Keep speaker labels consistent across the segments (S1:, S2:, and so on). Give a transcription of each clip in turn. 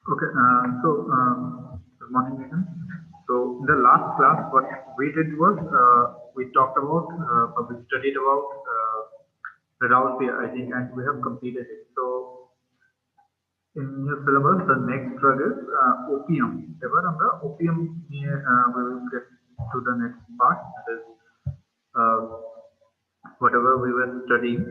S1: Okay, good morning, Nathan. So, in the last class, what we did was we talked about, we studied about Ralphie, I think, and we have completed it. So, in your syllabus, the next drug is opium. এবার আমরা opium নিয়ে we will get to the next part. That is uh, whatever we were studying.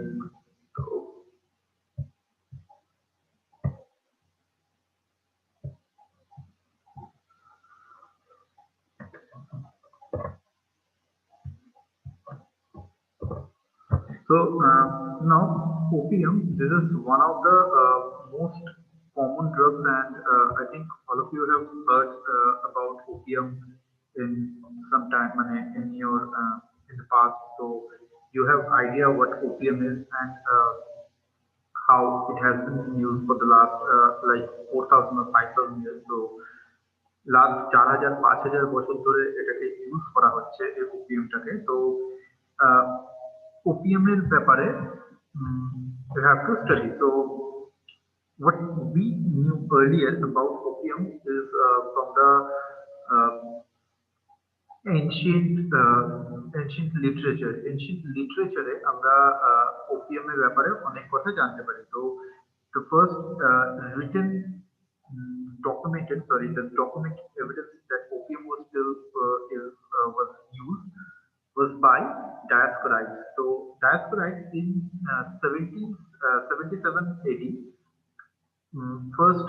S1: So, now opium, this is one of the most common drugs, and I think all of you have heard about opium in some time in your in the past. So you have idea what opium is and how it has been used for the last like 4,000 or 5,000 years. So last 4,000 5,000 বছর ধরে এটাকে use করা হচ্ছে এই ওপিয়ামটাকে। তো ওপিয়ামের ব্যাপারে you have to study. So what we knew earlier about opium is from the uh, ancient literature আমরা ওপিয়ামের ব্যাপারে অনেক কথা জানতে পারি। তো the first written the documented evidence that opium was still was used was by Dioscorides. So Dioscorides in 77 AD first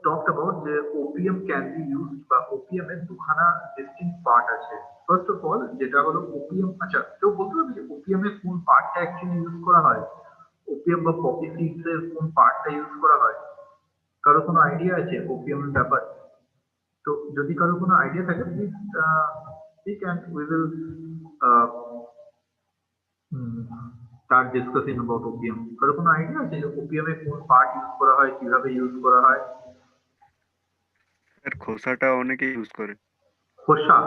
S1: talked about the opium can be used বা ওপিয়ামের দুখানা distinct part আছে। ফার্স্ট অফ অল যেটা হলো opium, আচ্ছা কেউ বলতে পারবে যে ওপিয়ামের কোন পার্টটা অ্যাকচুয়ালি ইউজ করা হয়, ওপিয়াম বা পপি সিডস এর কোন পার্টটা ইউজ করা হয়? কারো কোনো আইডিয়া আছে ওপিয়ামের ব্যাপারে? তো যদি কারো কোনো আইডিয়া থাকে please speak and we will start discussing about opium. কারো কোনো আইডিয়া আছে যে ওপিয়ামের কোন পার্ট ইউজ করা হয়, কিভাবে ইউজ করা হয়?
S2: এর খোসাটা অনেকে ইউজ করে।
S1: খোসা,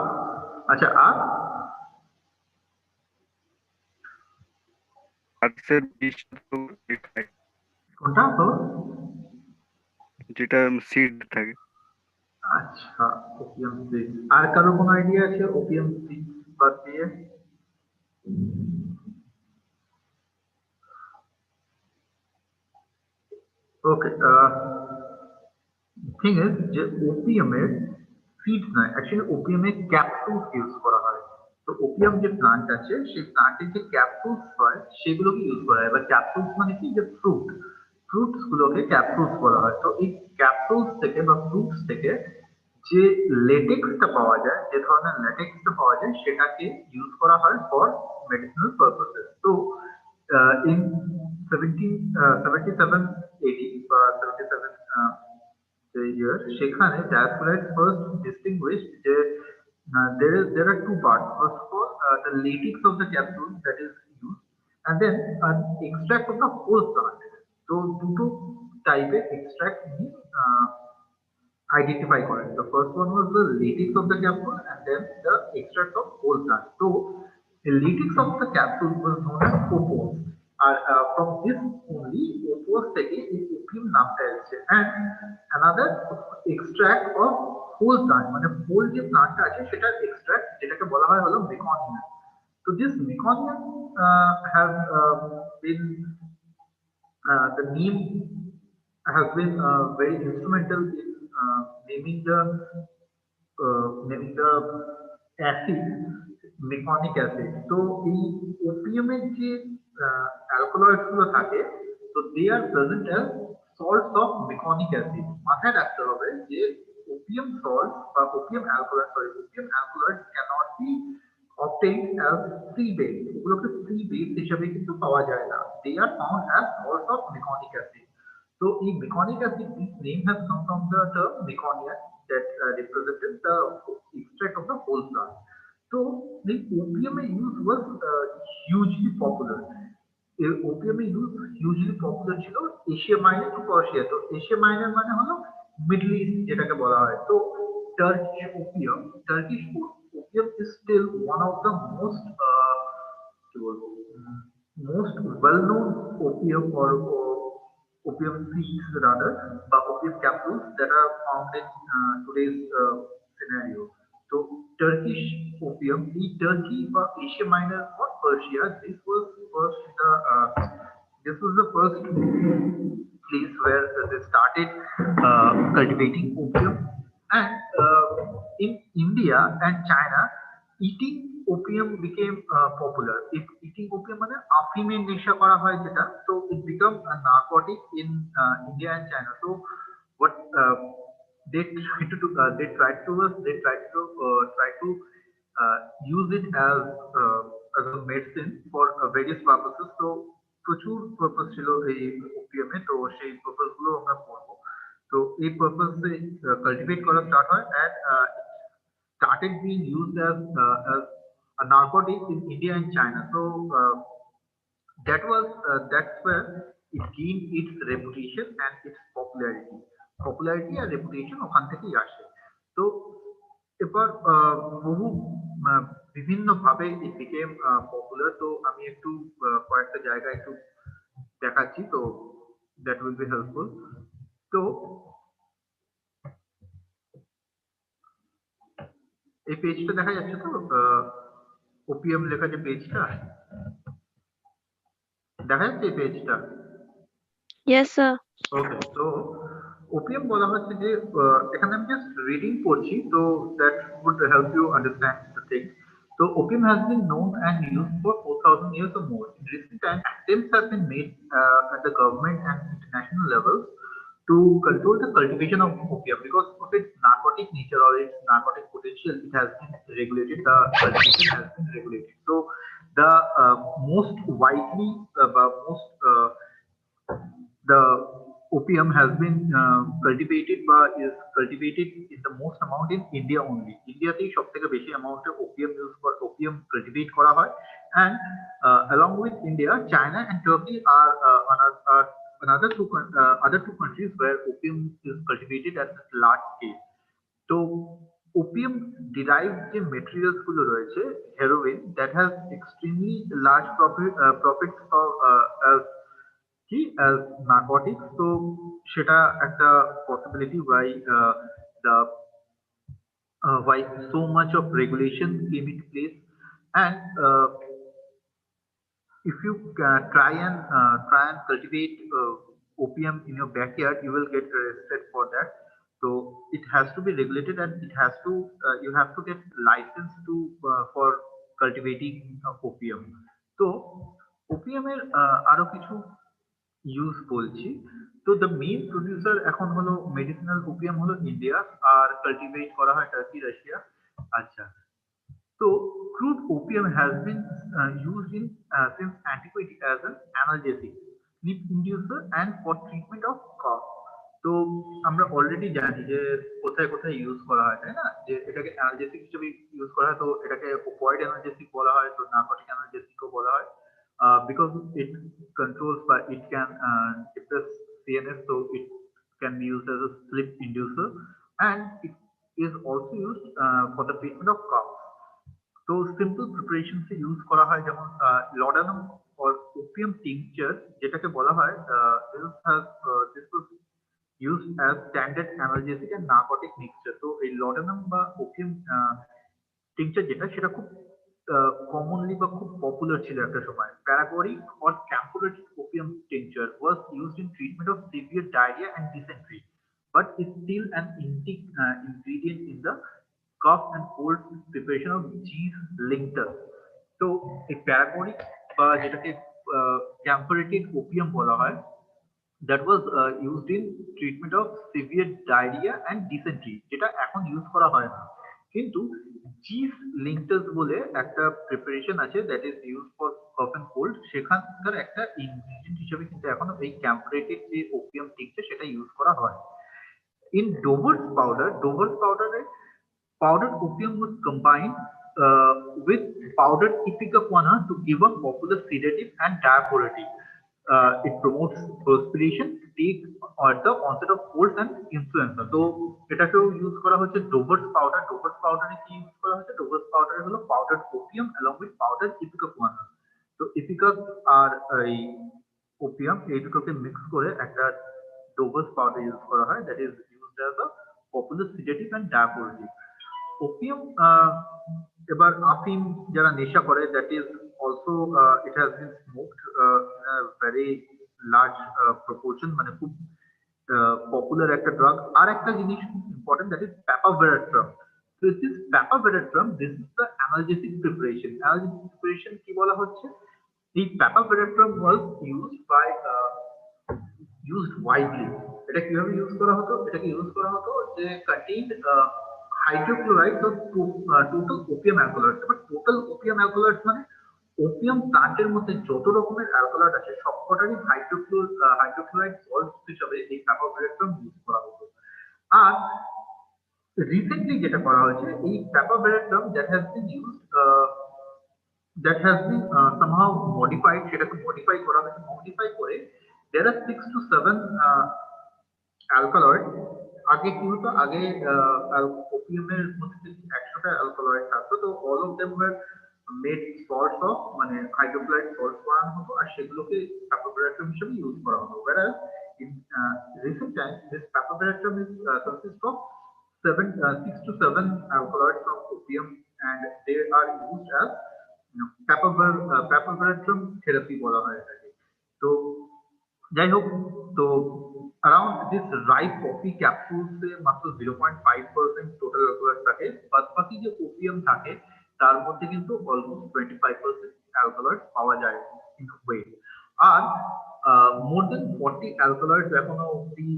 S1: আচ্ছা আর
S2: গাছের বীজ
S1: কোনটা তো
S2: যেটা সিড থাকে।
S1: আচ্ছা ওপিয়াম সিড। আর কারো কোনো আইডিয়া আছে ওপিয়াম সিড বাদ দিয়ে? ওকে, থিং ইজ যে ওপিয়ামের সিডস নয়, অ্যাকচুয়ালি ওপিয়ামের ক্যাপসুলস ইউজ করা হয়। তো ওপিয়াম যে প্লান্ট আছে সেই প্লান্টের যে ক্যাপসুলস হয় সেগুলোকে ইউজ করা হয়। এবার ক্যাপসুলস মানে কি, যে ফ্রুটস গুলোকে ক্যাপসুলস বলা হয়। তো এই ক্যাপসুলস থেকে বা ফ্রুটস থেকে যে লেটেক্সটা পাওয়া যায়, যে ধরনের লেটেক্সটা পাওয়া যায় সেটাকে ইউজ করা হয় ফর মেডিসিনাল পারপাসেস। তো in 77 AD বা 77 year সেখানে diasporites first distinguished যে there are two parts. First of all, the latex of the capsule that is used, and then an extract of the whole plant. So দুটো টাইপের extract উনি identify করেন। The first one was the latex of the capsule and then the extract of whole plant. So the latex of the capsule was known as opos. R from this only opos থেকে এই opium নামটা এসেছে। And another extract of whole plant মানে whole যে প্লান্টটা আছে সেটার extract যেটাকে বলা হয় হলো meconium. So this meconium has been the name has been very instrumental in naming the acid meconic acid. তো এই ওপিয়ামের যে অ্যালকোলয়েডস গুলো থাকে, তো they are present as salts of meconic acid. মাথায় রাখতে হবে যে opium salt বা opium alkaloids cannot be obtained as free base. এগুলোকে free base হিসেবে কিন্তু পাওয়া যায় না। They are found as salts of meconic acid. So in meconic acid, this name has come from the term meconia that represented the extract of the whole plant. So the opium use was hugely popular. Opium use hugely popular ছিল Asia Minor to Persia. তো Asia Minor মানে হলো middle east যেটাকে বলা হয়। তো Turkish opium is still one of the most কি বলবো most well known opium or opium seeds rather, opium capsules that are found in today's scenario. So Turkish opium, the Turkey or Asia Minor or Persia, this was the first place where they started cultivating opium. And in India and China, eating opium became popular. If eating opium মানে আফিমের নেশা করা হয় যেটা, so it became a narcotic in India and China. So what they try to do, try to use it as a medicine for various purposes. So প্রচুর purpose ছিল এই ওপিয়ামে, তো সেই পারপাস গুলো আমরা পড়বো। তো এই পারপাসে কাল্টিভেট করা স্টার্ট হয় and started being used as a narcotic in India and China. So that's where it gained its reputation and its popularity. Popularity and reputation ওখান থেকেই আসে। তো এবার বহু বিভিন্ন ভাবে it became popular। তো আমি একটু কয়েকটা জায়গায় একটু দেখাচ্ছি, তো that will be helpful। তো এই পেজটা দেখা যাচ্ছে তো, ওপিএম লেখা যে পেজটা দেখা যাচ্ছে এই পেজটা?
S3: Yes, sir.
S1: ওকে, তো ওপিএম বলা হচ্ছে যে এখানে আমি জাস্ট রিডিং পড়ছি, তো that would help you understand the thing. So opium has been known and used for 4,000 years or more. In recent times, attempts have been made at the government and international levels to control the cultivation of opium because of its narcotic nature or its narcotic potential. It has been regulated. The cultivation has been regulated. So the most widely, most the opium has been cultivated is cultivated in the most amount in India only. India তেই সবথেকে বেশি অ্যামাউন্টে opium use for opium cultivate করা হয়, and along with India, China and Turkey are other two countries where opium is cultivated at a large scale. So opium derived যে materials গুলো রয়েছে, heroin, that has extremely large profits for as কি as narcotics. So সেটা একটা possibility the why so much of regulation came into place. And if you try and cultivate opium in your backyard, you will get arrested for that. So it has to be regulated, and it has to you have to get license to for cultivating opium. So opium এর আরো কিছু use বলছি। তো the main producer এখন হলো medicinal opium হলো India, আর cultivate করা হয় টার্কি, রাশিয়া। আচ্ছা, so crude opium has been used in since antiquity as an analgesic, sleep inducer, and for treatment of cough. তো আমরা অলরেডি জানি যে কোথায় কোথায় ইউজ করা হয়, তাই না? যে এটাকে অ্যানালজেসিক হিসেবে ইউজ করা হয়, তো এটাকে অপয়েড অ্যানালজেসিক বলা হয়, তো নার্কোটিক অ্যানালজেসিকও বলা হয়, because it controls but it can depress CNS, so it can be used as a sleep inducer, and it is also used for the treatment of cough. তো সিম্পল প্রিপারেশনস ইউজ করা হয়, যেমন লডানাম or opium tincture যেটাকে বলা হয়, this was used as standard analgesic and narcotic mixture. তো এই লডানাম বা ওপিয়াম টিংচার যেটা, সেটা খুব কমনলি বা খুব পপুলার ছিল একটা সময়। Paregoric or camphorated opium tincture was used in treatment of severe diarrhea and dysentery, but is still an ingredient in the cough and cold preparation of cheese linctus. তো এই প্যারাগোরিক বা যেটাকে ক্যাম্পোরেটিক ওপিয়াম বলা হয়, that was used in treatment of severe diarrhea and dysentery, যেটা এখন use করা হয় না। কিন্তু চিজ লিংটাস বলে একটা প্রিপারেশন আছে that is used for cough and cold, সেখানকার একটা ইনগ্রেডিয়েন্ট হিসেবে কিন্তু এখন এই ক্যাম্পোরেটেড যে ওপিয়াম টিংচার সেটা ইউজ করা হয়। In Dover's powder powdered opium was combined with powdered ipecacuanha to give a popular sedative and diaphoretic. It promotes perspiration, take at the onset of colds and influenza. So এটাকেও use করা হচ্ছে ডোভার্স powder. ডোভার্স পাউডারে কি use করা হচ্ছে? Dover's পাউডারে হলো powdered opium along with powdered ipecacuanha. তো ipecac আর এই ওপিয়াম এই দুটোকে মিক্স করে একটা ডোভাস পাউডার ইউজ করা হয়, that is used as a popular sedative and diaphoretic. Opium এবার আফিম যারা নেশা করে, that is also it has been smoked in a very large proportion, মানে খুব পপুলার একটা ড্রাগ। আর একটা জিনিস important, that is papaveratrum. So this papaveratrum, this is the analgesic preparation. Analgesic preparation কি বলা হচ্ছে? The papaveratrum was used widely. এটা কিভাবে ইউজ করা হতো? এটাকে ইউজ করা হতো যে contained hydrochlorides of total opium alkaloids. But total opium alkaloids মানে ওপিয়াম প্লান্টের মধ্যে যত রকমের অ্যালকোলয়েড আছে সবকটারই হাইড্রোক্লোরাইড সল্ট হিসেবে এই প্যাপাভেরাট্রাম ইউজ করা হতো। আর রিসেন্টলি যেটা করা হয়েছে, এই প্যাপাভেরাট্রাম that has been somehow modified, সেটাকে মডিফাই করা হয়েছে। মডিফাই করে there are 6 to 7 অ্যালকালয়েড। আগে কি হতো, আগে ওপিয়ামের মধ্যে 100টা অ্যালকালয়েড থাকতো, তো all of them were made salts of, মানে হাইড্রোক্লোরাইড সল্ট বানানো হতো আর সেগুলোকে প্যাপাভেরাট্রাম হিসেবে ইউজ করা হতো। whereas in recent times this paclitaxel is consists of 6 to 7 alkaloids of opium, and they are used as papaveratrum therapy বলা হয় এটাকে। তো যাই হোক, তো around this ripe coffee capsules এ মাত্র 0.5% টোটাল অ্যালকোহল থাকে, বাদ বাকি যে ওপিয়াম থাকে তার মধ্যে কিন্তু অলমোস্ট 25% অ্যালকোহল পাওয়া যায় ইন ওয়েট। আর মোর দেন 40 অ্যালকোহলয়েডস এখনো অব্দি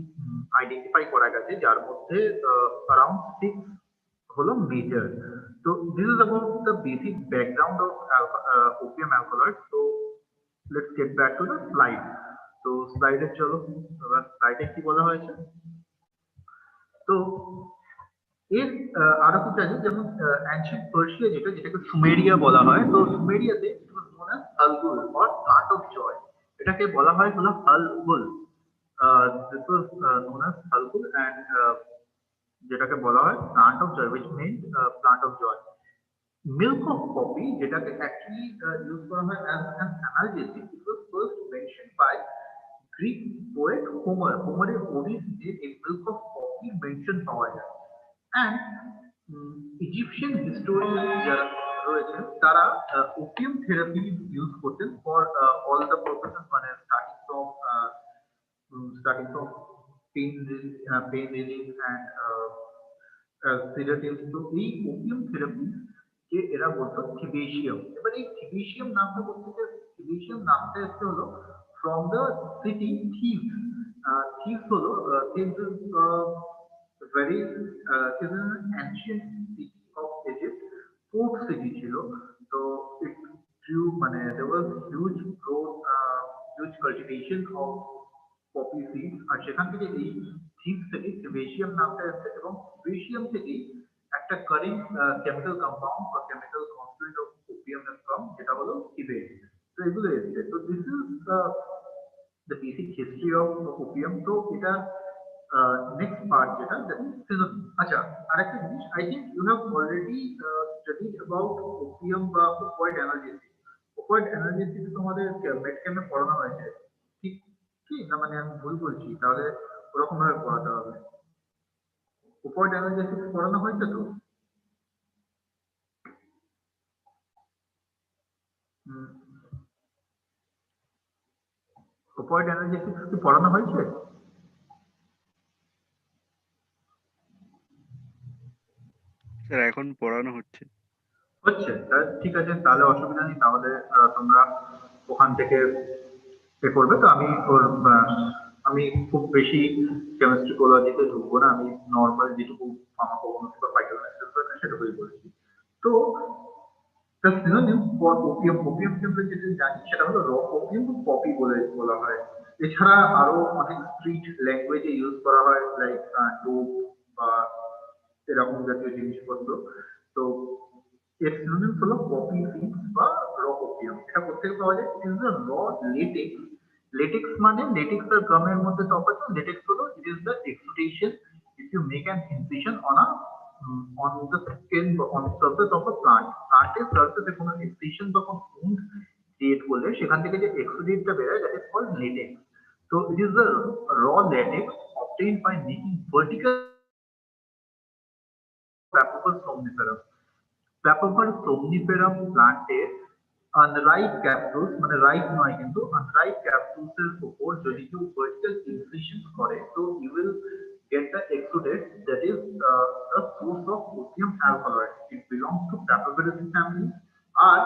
S1: আইডেন্টিফাই করা গেছে, যার মধ্যে around 6 হলো মেজর। তো this is about the basic background of opium alkaloids. তো let's get back to the slide. তো স্লাইডে চলো, এবার স্লাইডে কি বলা হয়েছে। তো এর আরো কিছু আছে, যেমন অ্যানশিয়েন্ট পার্সিয়া যেটাকে সুমেরিয়া বলা হয়। তো সুমেরিয়াতে হালগুল অর প্লান্ট অফ জয়, এটাকে বলা হয় হলো হালগুল। দিস ওয়াজ নোন অ্যাজ হালগুল, এন্ড যেটাকে বলা হয় plant of joy, which means plant of joy. Milk of poppy, যেটাকে অ্যাকচুয়ালি ইউজ করা হয় as an analgesic, it was first mentioned by Greek poet Homer. হোমারের ওডিসিতে এই মিল্ক অফ পপি মেনশন পাওয়া যায়। অ্যান্ড ইজিপশিয়ান হিস্টোরিয়ান যারা রয়েছেন তারা ওপিয়াম থেরাপি ইউজ করতেন ফর অল দ্য পারপাসেস, মানে starting from pain relief and sedatives। তো এই ওপিয়াম থেরাপি যে এরা বলতো থিবেশিয়াম। এবার এই থিবেশিয়াম নামটা বলতে, থিবেশিয়াম নামটা এসে হলো from the city thieves. Thieves হলো very is an ancient city of Egypt, port city ছিল। তো it grew, মানে there was huge growth, huge cultivation of poppy seeds, আর সেখান থেকে এই থিভস থেকে থিবেশিয়াম নামটা এসেছে, এবং থিবেশিয়াম থেকে একটা কারেন্ট কেমিক্যাল কম্পাউন্ড বা কেমিক্যাল কনস্টিটিউয়েন্ট অফ ওপিয়াম এর ফ্রম, যেটা হলো থিবেট। তো এগুলো এসেছে। তো this is the basic history of opium। তো এটা next part যেটা, that is synonym। আচ্ছা, আরেকটা জিনিস, I think you have already studied about opium বা opioid analgesic। opioid analgesic তোমাদের মেড ক্যাম্পে পড়ানো হয়েছে, ঠিক কি না? মানে আমি ভুল বলছি? তাহলে ওরকম ভাবে পড়াতে হবে। opioid analgesic পড়ানো হয়েছে তো? opioid analgesic কি পড়ানো হয়েছে?
S2: স্যার এখন পড়ানো হচ্ছে।
S1: ঠিক আছে, তাহলে অসুবিধা নেই। তাহলে তোমরা ওখান থেকে এ করবে। তো আমি খুব বেশি কেমিস্ট্রিকোলজিতে ঢুকবো না, আমি নর্মাল যেটুকু ফার্মাকোগনোসিস বা ফাইটোকেমিস্ট্রি রয়েছে সেটুকুই বলছি। তো the synonym for opium, opium আমরা যেটা জানি সেটা হলো র ওপিয়াম বা পপি বলা হয়। এছাড়া আরো অনেক স্ট্রিট ল্যাঙ্গুয়েজে ইউজ করা হয়, লাইক ডোপ বা এরকম জাতীয় জিনিসপত্র। তো এর সিনোনিম হলো পপি সিডস বা র ওপিয়াম। এটা কোথেকে পাওয়া যায়? It is the raw latex. Latex মানে লেটেক্স আর গামের মধ্যে তফাৎ। লেটেক্স হলো it is the exudation if you make an incision on the skin or on the surface of a plant। প্লান্টের সারফেসে কোনো এক্সিশন বা কোনো wound create করলে সেখান থেকে যে exudate টা বেরোয় that is called latex. So it is the raw latex obtained by making vertical Papaver somniferum. Papaver somniferum planted unripe capsules মানে ripe নয় কিন্তু unripe capsules এর উপর যদি কেউ vertical incisions করে so you will get the exudate that is the source of opium alkaloid. It belongs to Papaver family or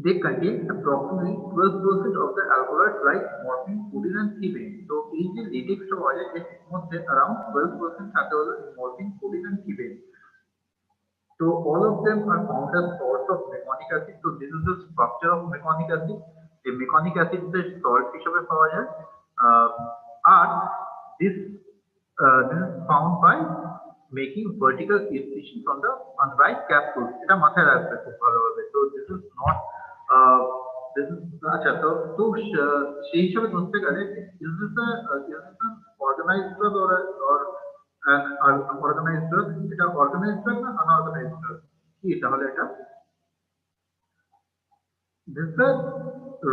S1: they contain approximately 12% of the alkaloids like morphine, codeine and thebaine. So এই যে latex টা পাওয়া যায় এর মধ্যে around 12% থাকে হলো morphine, codeine and thebaine. So all of them are found as salts of meconic acid. So this is the structure of meconic acid. The meconic acid is the salt হিসেবে পাওয়া যায় আর this is found by making vertical incisions on the unripe capsules. এটা মাথায় রাখবে খুব ভালোভাবে. So this is not this is আচ্ছা তো সেই হিসাবে ধরতে গেলে is this an organized drug or an unorganized drug? এটা organized drug না unorganized drug? কি তাহলে এটা? This is the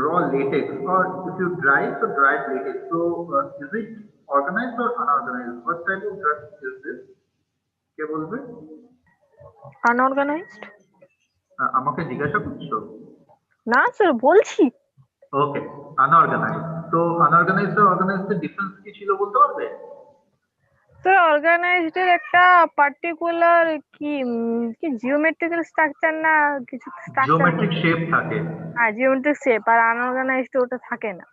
S1: raw latex or if you dry it, so dried latex. So is it organized or unorganized? What type of drug is this? কে বলবে?
S4: Unorganized?
S1: আমাকে জিজ্ঞাসা করছো?
S4: না স্যার বলছি।
S1: ওকে, unorganized. তো unorganized আর organized এর ডিফারেন্স কি ছিল বলতে পারবে?
S4: স্যার অর্গানাইজড এর একটা পার্টিকুলার কি জিওমেট্রিক্যাল স্ট্রাকচার না কিছু স্ট্রাকচার
S1: জিওমেট্রিক শেপ থাকে।
S4: হ্যাঁ জিওমেট্রিক শেপ আর আনঅর্গানাইজড ওটা থাকে না।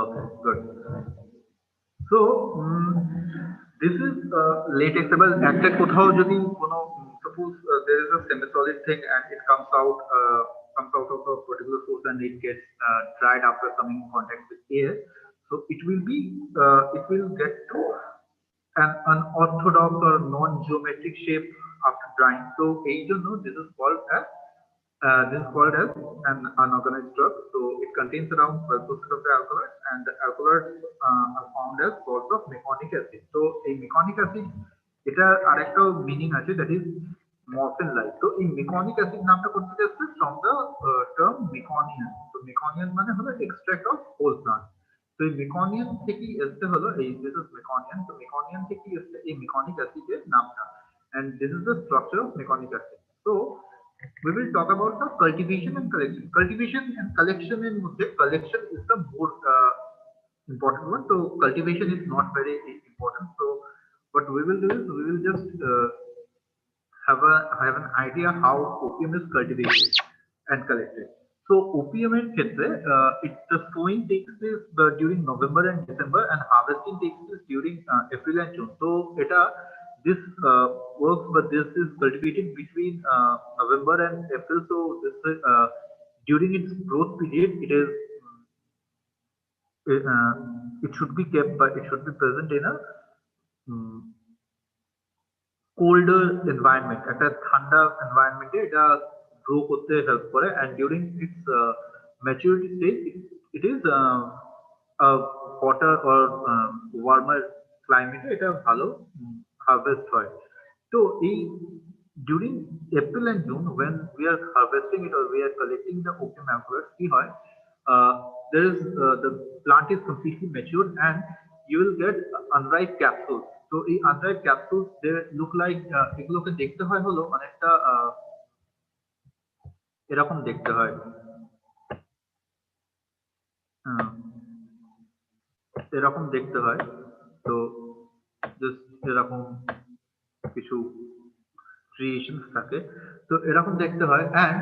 S1: Okay good. So this is latexable একটা কোথাও যদি কোনো suppose there is a semi solid thing and it comes out of a particular source and it gets dried after coming in contact with air, so it will get to an unorthodox or non-geometric shape after drying. So এই জন্য this is called as an unorganized drug. So it contains around 12% of the alkaloids, and the alkaloids are found as source of meconic acid. So a meconic acid, এটা আরেকটা meaning আছে that is morphine like. So এই meconic acid নামটা কোথা থেকে এসেছে? From the term meconium. So meconium মানে হলো extract of whole plant. So এই meconium থেকে এসেছে হলো এই this is meconium. So meconium থেকে এসেছে এই meconic acid এর নামটা, and this is the structure of meconic acid. So we will talk about the cultivation and collection. Cultivation and collection in Muslim, collection is the more important one. So cultivation is not very important. So what we will do is we will just have an idea how opium is cultivated and collected. So opium in ক্ষেত্রে the sowing takes place during November and December and harvesting takes place during April and June. So this works, but this is cultivated between November and April. So this is during its growth period. It should be kept, but it should be present in a colder environment. একটা ঠান্ডা environment এটা grow করতে help করে, and during its maturity stage it is a hotter or warmer climate এটা ভালো harvest হয়. So during April and June when we are harvesting it or we are collecting the opium alkaloids, কি হয় there is the plant is completely matured and you will get unripe capsules. So এই unripe capsules they look like এগুলোকে দেখতে হয় হলো অনেকটা এরকম দেখতে হয়, এরকম দেখতে হয়। তো জাস্ট এরকম কিছু creations থাকে, তো এরকম দেখতে হয়, and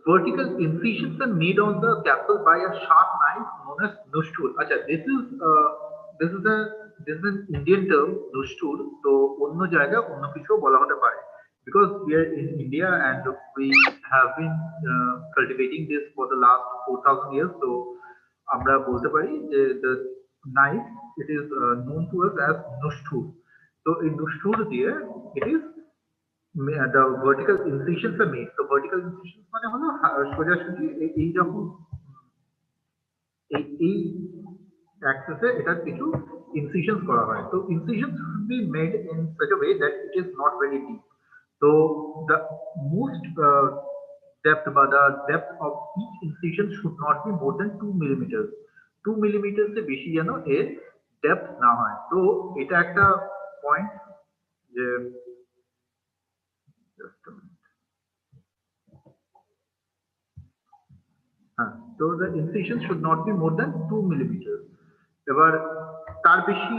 S1: vertical incisions are made on the capsule by a sharp knife known as nushtur. আচ্ছা this is an Indian term nushtur. তো অন্য জায়গায় অন্য কিছু বলা হতে পারে because we are in India and we have been cultivating this for the last 4000 years. So আমরা বলতে পারি যে the knife it is known to us as nushtur. So in nushtur দিয়ে it is the vertical incisions are made. So vertical incisions মানে হলো সোজাসুজি এই যখন এই axis এ এটা কিছু incisions করা হয়. So incisions should be made in such a way that it is not very deep. So the most depth, but the depth of each incision should not be more than 2 millimeters. 2 millimeters से बेशी যেন এর depth না হয়। তো এটা একটা point যে just a minute. So the incision should not be more than 2 millimeters. এবার তার বেশি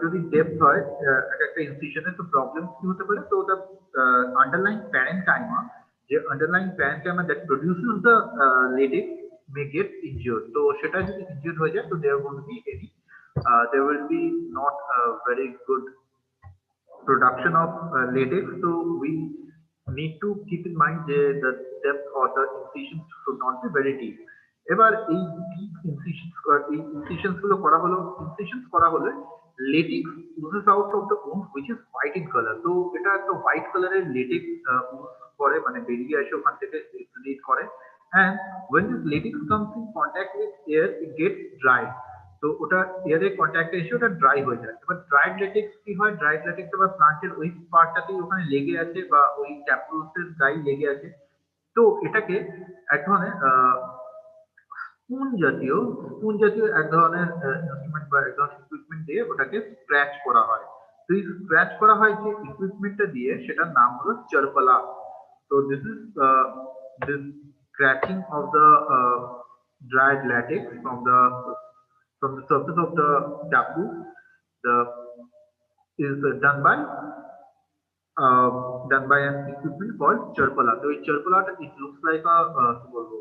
S1: যদি ডেপথ হয় একটা ইনসিশনে তো প্রবলেম কি হতে পারে, তো the underlying parenchyma যে underlying parenchyma that produces the latex may get injured, তো সেটা যদি injured হয়ে যায় তো there won't be any there will be not a very good production of latex, so we need to keep in mind the depth or the incisions should not be very deep. এবার এই deep incisions গুলো করা হলো, incisions করা হলে latex oozes out of the wound which is white in color, তো এটা একটা white color এর latex ooze করে, মানে বেরিয়ে আসে ওখান থেকে exudate করে, and when this latex comes in contact with air it gets dry, তো ওটা এয়ারে কন্ট্যাক্টে এসে ওটা ড্রাই হয়ে যায়। এবার ড্রাইড ল্যাটেক্স কি হয়, ড্রাইড ল্যাটেক্স আবার প্লান্টের ওই পার্টটাতেই ওখানে লেগে আছে বা ওই ক্যাপসুলসের গায়ে লেগে আছে, তো এটাকে এক ধরনের স্পুন জাতীয় এক ধরনের ইনস্ট্রুমেন্ট বা এক ধরনের ইকুইপমেন্ট দিয়ে ওটাকে স্ক্র্যাচ করা হয়। তো এই স্ক্র্যাচ করা হয় যে ইকুইপমেন্টটা দিয়ে, সেটার নাম হলো চারপালা। So this is this scratching of the dried latex from the surface of the taboo is done by an equipment called charpala. So এই চারপালাটা it looks like a কি বলবো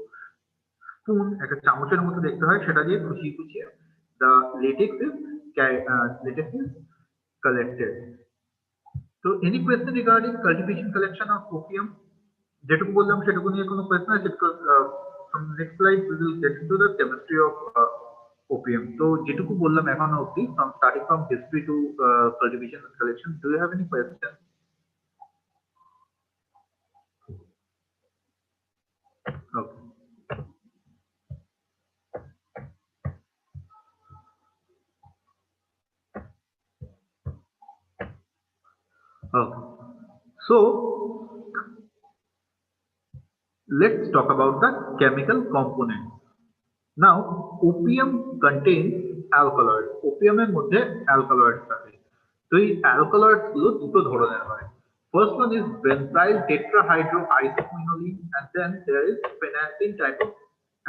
S1: স্পুন, একটা চামচের মতো দেখতে হয়, সেটা দিয়ে খুশিয়ে খুশিয়ে the latex is collected. So any question regarding cultivation collection of opium? যেটুকু বললাম সেটুকু নিয়ে কোনো কোয়েশ্চেন আছে? Because from next slide we will get into the chemistry of opium. তো যেটুকু বললাম এখনো অবধি, from starting from history to cultivation and collection, do you have any questions? Okay. Okay. So let's talk about the chemical components. Now, opium contains alkaloids. Opium এর মধ্যে alkaloids থাকে। তো এই alkaloids গুলো দুটো ধরনের হয়। First one is benzyl tetrahydroisoquinoline, and then there is phenanthine type of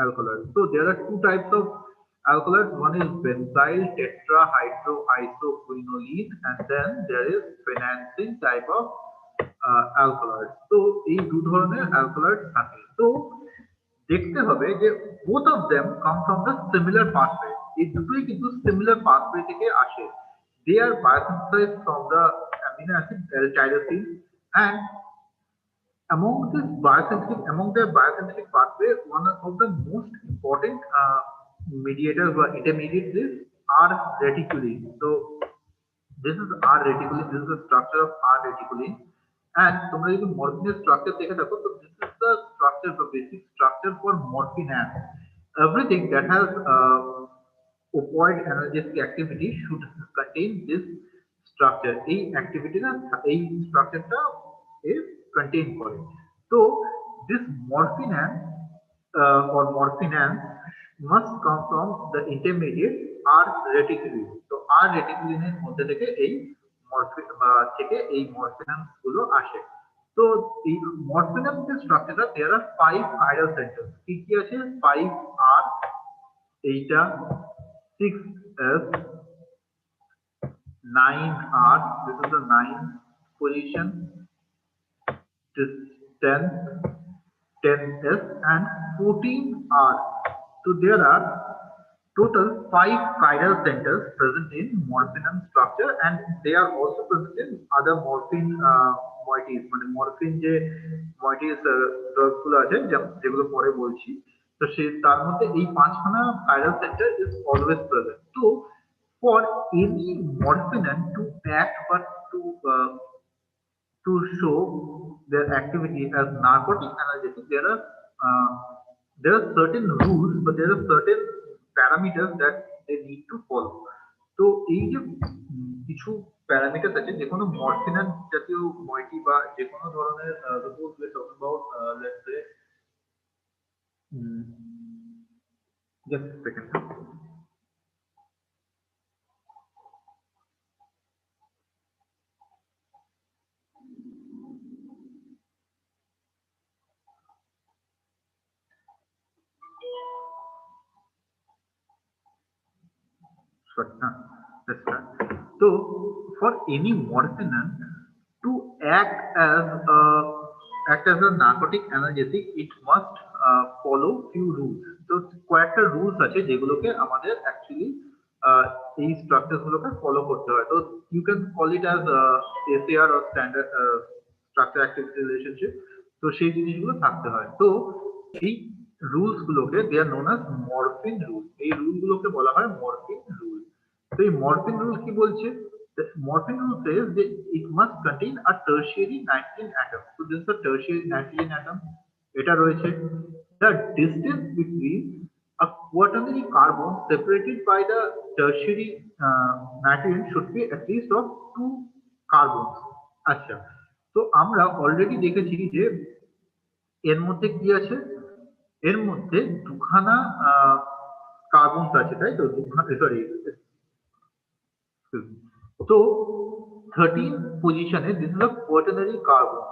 S1: alkaloids. So there are two types of alkaloids. One is benzyl tetrahydroisoquinoline, and then there is phenanthine type of alkaloids. তো এই দু ধরনের alkaloids থাকে। তো দেখতে হবে যে both of them come from the similar pathway. এই দুটোই কিন্তু similar pathway থেকে আসে। They are biosynthesized from the amino acid L-tyrosine, and among their biosynthetic pathway, one of the most important mediators or intermediates is R-reticulin. So this is R-reticulin. This is the structure of R-reticulin. And তোমরা যদি মরফিনের structure দেখে থাকো, তো this is the structure, the basic structure for morphine. And everything that has opioid analgesic activity should contain this structure. এই অ্যাক্টিভিটিটা এই স্ট্রাকচারটা is contain করে। তো this morphine or morphinans must come from the intermediate R-reticulin. তো R-reticulin এর মধ্যে থেকে এই morphinans গুলো আসে। তো এই morphinam যে স্ট্রাকচারটা, there are 5 chiral centers. কি কি আছে? 5R, 8R, 6S, 9R, this is the 9th position, this 10th, 10S, and 14R. So there are total 5 chiral centers present in morphinum structure, and they are also present in other morphine moieties. মানে morphine যে moieties drugs গুলো আছে যেগুলো পরে বলছি, তো সে তার মধ্যে এই 5খানা chiral center is always present. So for any morphinum to act but to show their activity as narcotic analgesic, there are certain rules, but there are certain parameters that they need to follow. তো এই যে কিছু parameter আছে, যে কোনো মরফিনাম জাতীয় ময়েটি বা যে কোনো ধরনের suppose we talk about let's say Just a second. That's right. So, for any morphine to act as a narcotic analgesic, it must follow few rules. So, কয়েকটা rules আছে যেগুলোকে আমাদের actually এই structures গুলোকে follow করতে হয়। So, you can call it as SAR or standard structure activity relationship. তো সেই জিনিসগুলো থাকতে হয়। তো এই রুলস গুলোকে they are known as morphine rule. এই রুল গুলোকে বলা হয় মরফিন রুল। তো এই মরফিন রুল কি বলছে? The morphine rule says that it must contain a tertiary nitrogen atom. So this is a tertiary nitrogen atom. এটা রয়েছে। The distance between a quaternary carbon separated by the tertiary nitrogen should be at least of 2 carbons. আচ্ছা, তো আমরা already দেখেছি যে এর মধ্যে কি আছে, এর মধ্যে দুখানা কার্বন আছে, তাই তো? Sorry, so 13th position this is a quaternary carbon.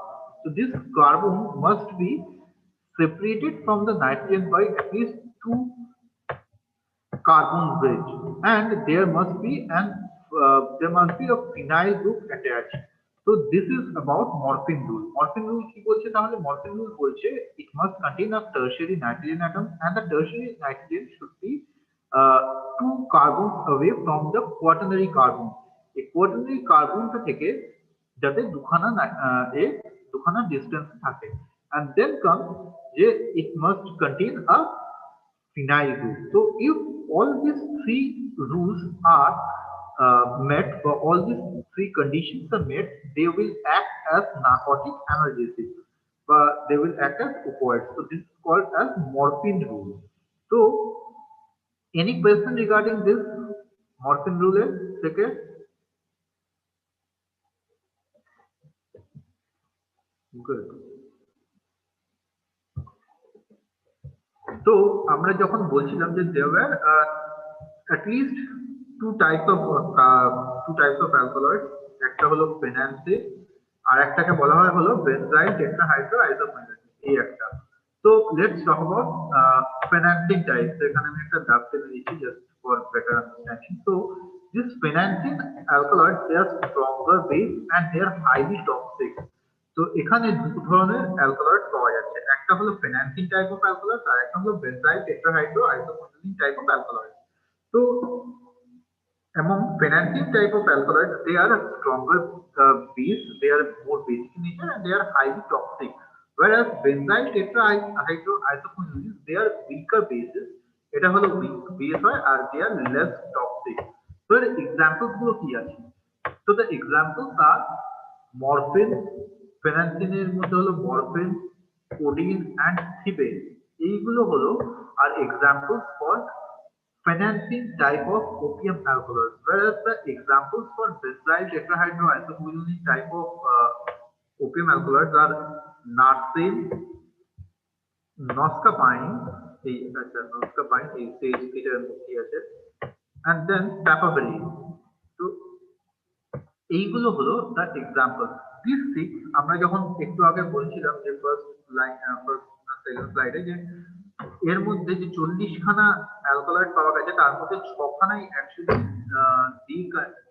S1: So this carbon must be separated from the nitrogen by at least 2 carbon bridge, and there must be a phenyl group attached. So this is about morphine rule. Morphine rule কি বলছে তাহলে? Morphine rule বলছে it must contain a tertiary nitrogen atom, and the tertiary nitrogen should be 2 carbons away from the quaternary carbon. এই quaternary carbon থেকে যাতে দুখানা distance থাকে, and then comes যে it must contain a phenyl group. So if all these 3 rules are met, or all these 3 conditions are met, they will act as narcotic analgesics, but they will act as opioids. So this is called as morphine rule. So any question regarding this morphine rule? Second, good. তো আমরা যখন বলছিলাম যে there were at least two types of alkaloids, একটা হলো phenanthine আর একটাকে বলা হয় হলো benzyl tetrahydroisoprene, এই একটা। So let's talk about phenanthine type. So এখানে আমি একটা দাগ টেনে দিয়েছি just for better understanding. So this phenanthine alkaloids, they are stronger base and they are highly toxic. তো এখানে দুটো ধরনের অ্যালকালয়েড পাওয়া যাচ্ছে, একটা হলো ফেনান্থিন টাইপ অফ অ্যালকালয়েড আর একটা হলো বেনজাইল টেট্রাহাইড্রোআইসোপ্রোপিলিন টাইপ অফ অ্যালকালয়েড। তো among phenanthine type of alkaloids, they are a stronger base, they are more basic in nature, and they are highly toxic, whereas benzyl tetrahydroisoprene, they are weaker bases, এটা হলো weak base হয় আর they are less toxic. So এর examples গুলো কি আছে? So the examples are morphine, phenanthine এর মধ্যে হলো morphine, codeine and thibane, এইগুলো হলো আর examples for phenanthine type of opium alkaloids, whereas the examples for benzyl tetrahydroisoprene type of opium alkaloids are narcane, noscapine, and then papaverine. So এইগুলো হলো the example. These 6 আমরা যখন একটু আগে বলছিলাম যে ফার্স্ট সেকেন্ড স্লাইডে যে এর মধ্যে যে 40 খানা অ্যালকোলয়েড পাওয়া গেছে তার মধ্যে 6 খানাই actually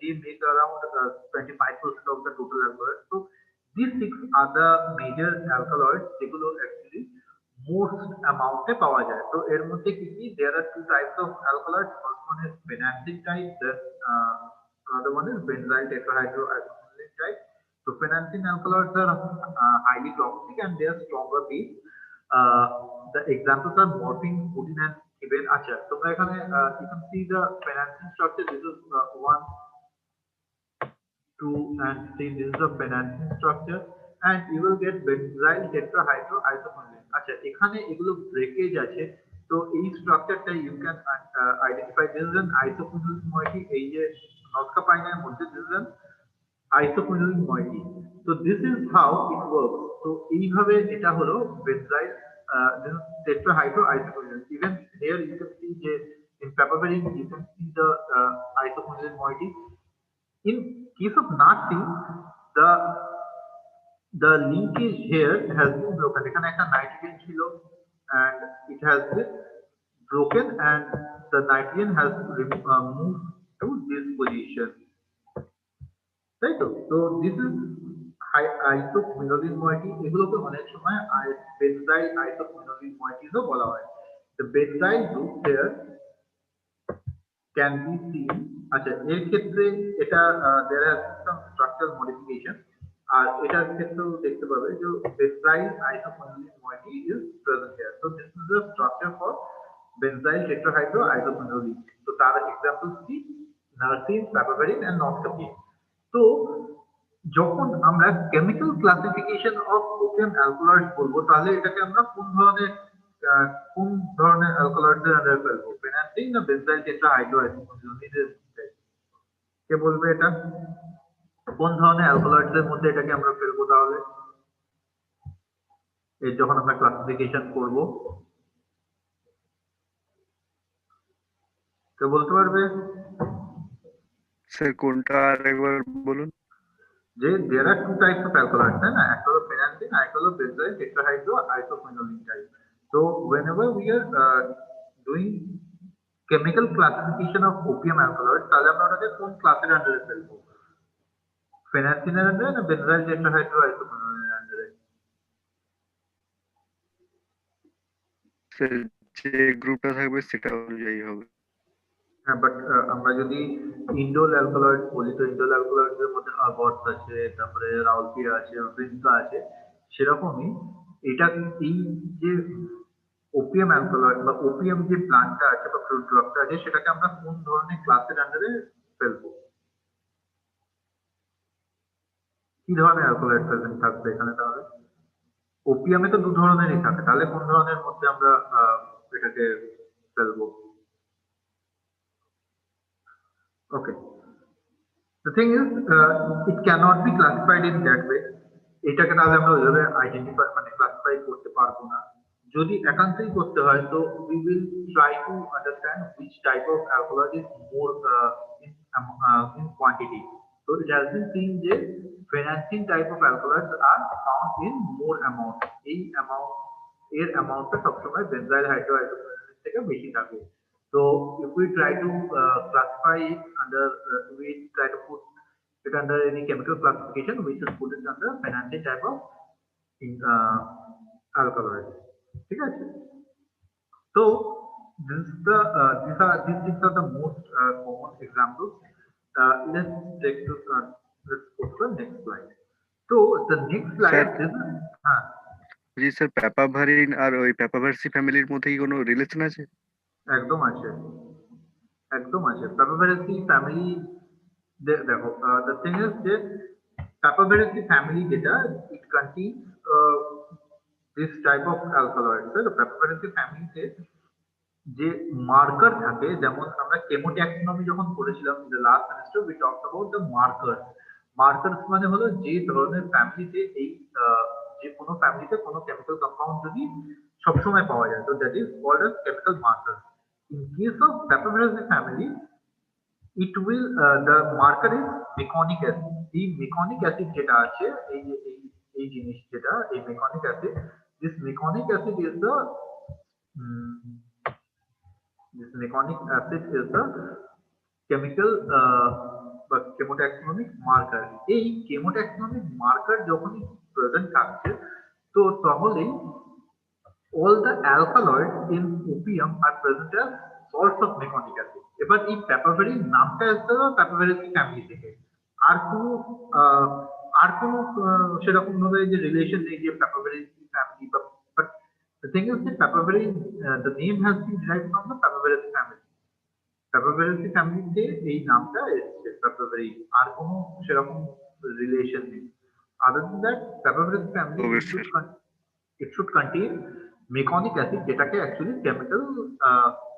S1: they make around 25% of the total alkaloids. So these 6 are the major alkaloids যেগুলো অ্যাকচুয়ালি most amount এ পাওয়া যায়। তো এর মধ্যে কি কি? There are 2 types of alkaloids. First one is phenanthine type, then another one is benzyl tetrahydroisoprene type. So phenanthine alkaloids are highly toxic and they are stronger base. The examples are morphine, codeine and thibane. Acha, তোমরা এখানে you can see the phenanthine structure. This is 1, 2 and 3. This is the phenanthine structure, and you will get benzyl tetrahydroisoprene. আচ্ছা, এখানে এগুলো breakage আছে, তো এই স্ট্রাকচারটা you can identify. This is an isoprene moiety, এই যে noscapine এর মধ্যে this is an isoprene moiety. So this is how it works. তো এইভাবে এটা হলো benzyl this is tetrahydroisoquinoline. Even here you can see in papaverine you can see the isoquinoline moiety. In case of NARC, the linkage here has been broken. এখানে একটা nitrogen ছিল and it has been broken and the nitrogen has moved to this position. তাই তো? So this is isoquinoline moiety. এগুলোকে অনেক সময় benzyl isoquinoline moieties ও বলা হয়. The benzyl group here can be seen. আচ্ছা, এর ক্ষেত্রে এটা there has some structural modification. আর এটার ক্ষেত্রেও দেখতে পাবে যে benzyl isoquinoline moiety is present here. So this is the structure for benzyl tetrahydroisoquinoline. So তার examples কি narcine, papaverine and norcapine. তো যখন আমরা chemical classification of opium alkaloids বলবো তাহলে এটাকে আমরা কোন ধরনের অ্যালকোলয়েডস এর আন্ডারে ফেলবো, ফেনান্সিন না বেনজাইল টেট্রাহাইড্রোআইসোকোনিলের? কে বলবে এটা কোন ধরনের অ্যালকোলয়েডস এর মধ্যে এটাকে আমরা ফেলবো? তাহলে এই যখন আমরা ক্লাসিফিকেশন করব কে বলতে পারবে?
S2: স্যার কোনটা আরেকবার বলুন।
S1: যে there are two types of alkaloids, তাই না? একটা হলো phenantine, আরেকটা হলো benzyl tetrahydroisoquinoline type. So whenever we are doing chemical classification of opium alkaloids, তাহলে আমরা ওটাকে কোন ক্লাসের আন্ডারে ফেলবো? phenantine এর আন্ডারে না benzyl tetrahydroisoquinoline এর আন্ডারে?
S2: স্যার যে গ্রুপটা থাকবে সেটা অনুযায়ী হবে।
S1: হ্যাঁ, বাট আমরা যদি ইন্ডোল অ্যালকোলয়েড বলি তো ইন্ডোল অ্যালকোলয়েড এর মধ্যে আগর্স আছে, তারপরে রাউলপিয়া আছে, ব্রিনকা আছে, সেরকমই এটা এই যে ওপিয়াম অ্যালকোলয়েড বা ওপিয়াম যে প্লান্টটা আছে বা ফ্রুট ড্রাগটা আছে সেটাকে আমরা কোন ধরনের ক্লাসের আন্ডারে ফেলবো? কি ধরনের অ্যালকোলয়েড প্রেজেন্ট থাকবে এখানে? তাহলে ওপিয়ামে তো দু ধরনেরই থাকে, তাহলে কোন ধরনের মধ্যে আমরা এটাকে ফেলবো? Okay. The thing is, it cannot be classified in that way. এটাকে তাহলে আমরা ওইভাবে আইডেন্টিফাই মানে ক্লাসিফাই করতে পারবো না। যদি একান্তই করতে হয় তো we will try to understand which type of alkaloid is more in quantity. So it has been seen যে phenantine type of alkaloids are found in more amount. এই amount এর অ্যামাউন্টটা সবসময় বেনজাইল হাইড্রোআইসোকোনিলের থেকে বেশি থাকে। So if we try to classify it under, we try to put it under any chemical classification, we should put it under phenantine type of alkaloid. ঠিক আছে? So these are the most common examples. Let's go to the next slide. So the next slide is
S2: জি sir, papaverine আর ওই papaveraceae ফ্যামিলির মধ্যে কি কোনো relation আছে?
S1: একদম আছে, একদম আছে। প্যাপাভারেসি ফ্যামিলি দেখো, the thing is যে প্যাপাভারেসি ফ্যামিলি যেটা it contains this type of alkaloids. তো প্যাপাভারেসি ফ্যামিলিতে যে মার্কার থাকে, যেমন আমরা কেমোট্যাক্সোনমি যখন পড়েছিলাম in the last semester we talked about the markers. মার্কারস মানে হলো যে ধরনের ফ্যামিলিতে এই যে কোনো ফ্যামিলিতে কোনো কেমিক্যাল কম্পাউন্ড যদি সবসময় পাওয়া যায়, তো that is called as chemical markers. In case of papaverine family, it will the marker is meconic acid. The meconic acid যেটা আছে এই জিনিস যেটা এই meconic acid, this meconic acid is the chemical but chemotaxonomic marker. এই chemotaxonomic marker যখনই present থাকছে তো তাহলেই all the alkaloids in opium are present as salts of meconic acid. এবার এই প্যাপাভারিন নামটা আসছে প্যাপাভারেসি ফ্যামিলি থেকে, আর কোনো সেরকম ভাবে যে রিলেশন নেই যে papaveraceae family, but the thing is that papaverine the name has been derived from the papaverine family. প্যাপাভারেসি ফ্যামিলিতে এই নামটা এসেছে প্যাপাভারিন, আর কোনো সেরকম রিলেশন নেই। Other than that, papaverine family it should contain meconic acid যেটাকে অ্যাকচুয়ালি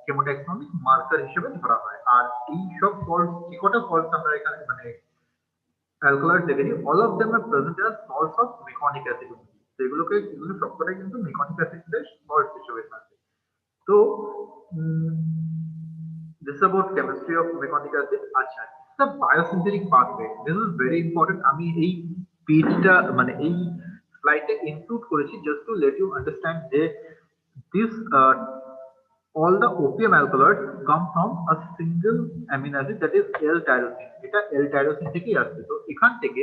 S1: chemotaxonomic মার্কার হিসেবে ধরা হয়। আর এই সব সল্টস, যে কটা সল্টস আমরা এখানে মানে অ্যালকোলয়েড দেখেছি, all of them are present as salts of meconic acid. সেগুলোকে এগুলো সবকটাই কিন্তু মেকনিক অ্যাসিডের সল্ট হিসেবে থাকে। তো this is about chemistry of mechanic acid. আচ্ছা, the biosynthetic pathway, this is very important. আমি এই পেজটা মানে এই স্লাইডে ইনক্লুড করেছি just to let you understand যে this all the opium alkaloids come from a single amino acid, that is L-tyrosine. এটা L-tyrosine থেকেই আসছে। তো এখান থেকে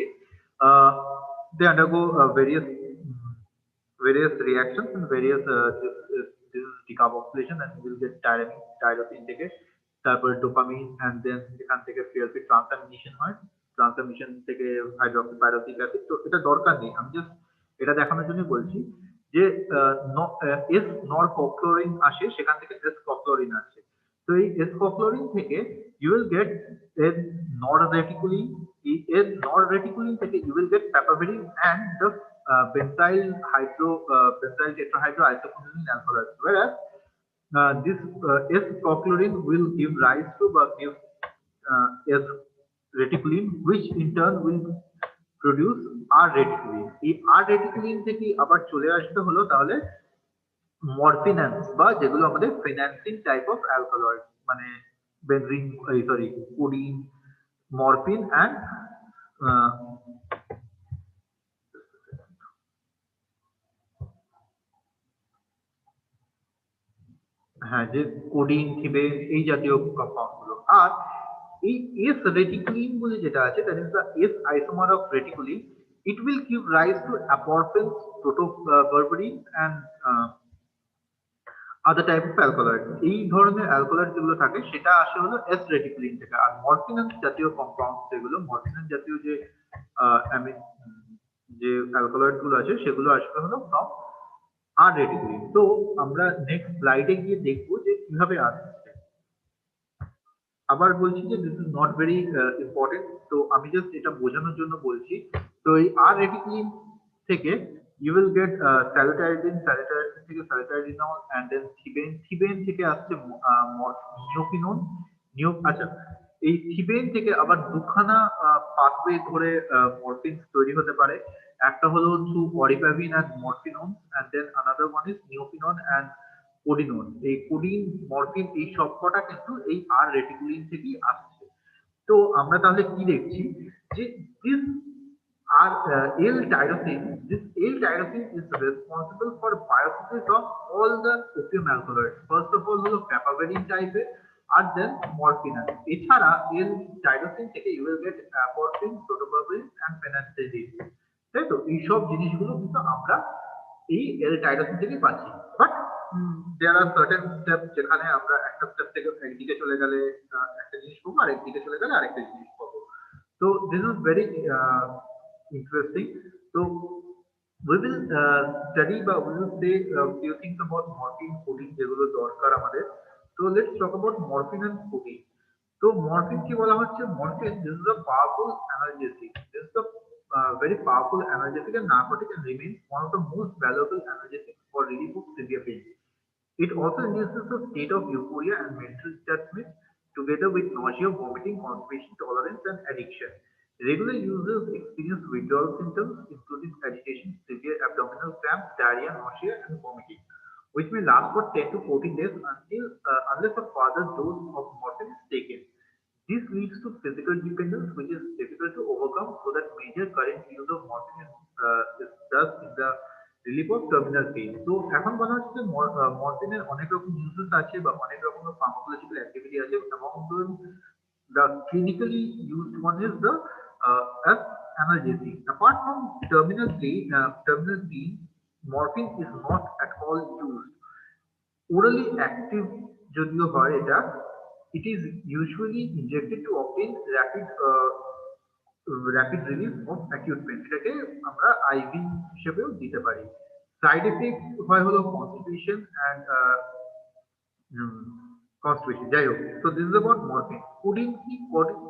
S1: they undergo various reactions and various this is decarboxylation, and you will get tyrosine থেকে তারপরে dopamine, and then এখান থেকে ফিয়ারফি ট্রান্সামিনেশন হয়, ট্রান্সামিনেশন থেকে হাইড্রোক্সিপ্যারোক্সিক অ্যাসিড। তো এটা দরকার নেই, আমি জাস্ট এটা দেখানোর জন্য বলছি যে এস নরকোফ্লোরিন আসে, সেখান থেকে এস কফ্লোরিন আসে। তো এই এস কফ্লোরিন থেকে you will get S norreticuline, এই এস নররেটিকুলিন থেকে you will get papaverine and the benzyl tetrahydroisoprene alkaloids, whereas this S-cofluorine will give rise to S-reticulin, which in turn will produce R-reticulin. এই R-reticulin থেকে আবার চলে আসতে হলো তাহলে মরফিনান্স বা যেগুলো আমাদের ফিনান্সিং টাইপ অফ অ্যালকালয়েড, মানে benzene, sorry, codeine, morphine and হ্যাঁ, যে কোডিন, থিবেন, এই জাতীয় কম্পাউন্ড গুলো। আর এই এস রেটিকুলিন বলে যেটা আছে, that is the S isomer of reticuline, it will give rise to aporphines, protoberberine and other type of alkaloid. এই ধরনের অ্যালকালয়েড যেগুলো থাকে সেটা আসে হলো এস রেটিকুলিন থেকে। আর মরফিনান্স জাতীয় কম্পাউন্ড যেগুলো, মরফিনান্স জাতীয় যে যে অ্যালকালয়েড গুলো আছে সেগুলো আসবে হলো ফ্রম আর রেটিকুলিন। তো আমরা নেক্সট স্লাইডে গিয়ে দেখবো যে কিভাবে আসছে। আবার বলছি যে this is not very important, তো আমি জাস্ট এটা বোঝানোর জন্য বলছি। তো এই আর রেটিকুলিন থেকে you will get salitidine, salitidine থেকে salitidinol, and then thibane, thibane থেকে আসছে নিওপিনন, আচ্ছা, এই থিবেন থেকে আবার দুখানা পাথওয়ে ধরে মরফিন তৈরি হতে পারে। একটা হলো through oripavine and morphinone, and then another one is neopinone and codeinone. এই কোডিন, মরফিন, এই সবকটা কিন্তু এই আর রেটিকুলিন থেকেই আসছে। তো আমরা তাহলে কি দেখছি যে this L-tyrosine, this L-tyrosine is responsible for biosynthesis of all the opium alkaloids. First of all হলো papaverine type আর then morphine। এছাড়া L-tyrosine থেকে you will get aporphine, protoberberine and phenethylamine। তাই তো এই সব জিনিসগুলো কিন্তু আমরা এই L-tyrosine থেকে পাচ্ছি। But there are certain steps যেখানে আমরা একটা স্টেপ থেকে একদিকে চলে গেলে একটা জিনিস পাবো, আর একদিকে চলে গেলে আরেকটা জিনিস পাবো। So this is very interesting. So we will study, but we will say few things about morphine, codeine যেগুলো দরকার আমাদের। So let's talk about morphine and codeine. So morphine কি বলা হচ্ছে? Morphine, this is a powerful analgesic. This is a very powerful analgesic and narcotic, and remains one of the most valuable analgesics for relief of severe pain. It also induces a state of euphoria and mental detachment, together with nausea, vomiting, constipation, tolerance, and addiction. Regular users experience withdrawal symptoms, including agitation, severe abdominal cramps, diarrhea, nausea, and vomiting, which may last for 10 to 14 days unless a further dose of morphine is taken. This leads to physical dependence, which is difficult to overcome, so that major current use of morphine is thus in the relief of terminal pain. So এখন বলা হচ্ছে যে মরফিনের অনেক রকম uses আছে বা অনেক রকমের ফার্মাকোলজিক্যাল অ্যাক্টিভিটি আছে। Among them, the clinically used one is the as analgesic. Apart from terminal pain, morphine is not at all used. Orally active যদিও হয় এটা, it is usually injected to obtain rapid relief of acute pain. এটাকে আমরা ivy হিসেবেও দিতে পারি। Side effect হয় হলো কনস্টিপেশন এন্ড কনস্টিপেশন, যাই হোক। So this is about morphine. Codeine কি?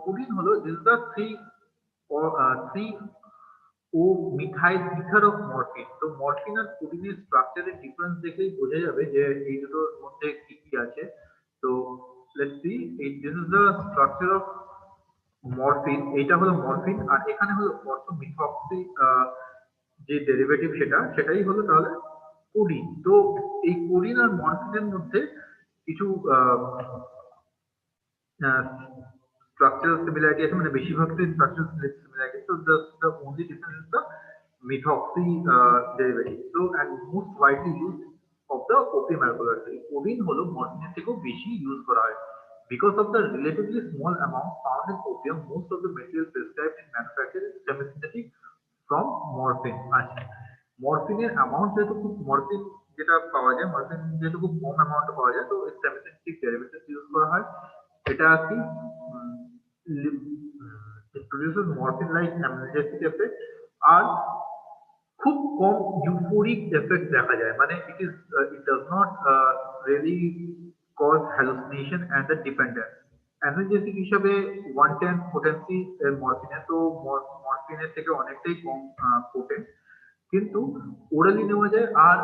S1: কোডিন হলো this is the three O methyl ether of morphine. তো মরফিন আর কোডিনের স্ট্রাকচারের ডিফারেন্স দেখলেই বোঝা যাবে যে এই দুটোর মধ্যে কি কি আছে। তো let's see, this is the structure of morphine. এটা হলো মরফিন, আর এখানে হলো অর্থোমিথক্সি যে ডেরিভেটিভ সেটাই হলো তাহলে কোডিন। তো এই কোডিন আর মরফিনের মধ্যে কিছু structural similarity আছে, মানে বেশিরভাগটাই structural similarity. So the only difference is the methoxy derivative. So and most widely used of the opium alkaloids. Codeine হলো মরফিনের থেকেও বেশি ইউজ করা হয়। Because of the relatively small amount found in opium, most of the material prescribed in manufacture is semi-synthetic from morphine. আচ্ছা, মরফিনের amount যেহেতু খুব, morphine যেটা পাওয়া যায়, মরফিন যেহেতু খুব কম অ্যামাউন্টে পাওয়া যায়, তো সেমি-সিনথেটিক ডেরিভেটিভ ইউজ করা হয়। এটা কি it produces morphine like analgesic effect আর খুব কম ইউফোরিক এফেক্ট দেখা যায়, মানে it does not really cause hallucination and the dependence. Analgesic হিসাবে 110 পোটেন্সি মরফিনে, তো মরফিনের থেকে অনেকটাই কম পোটেন্ট, কিন্তু ওরালি নেওয়া যায় আর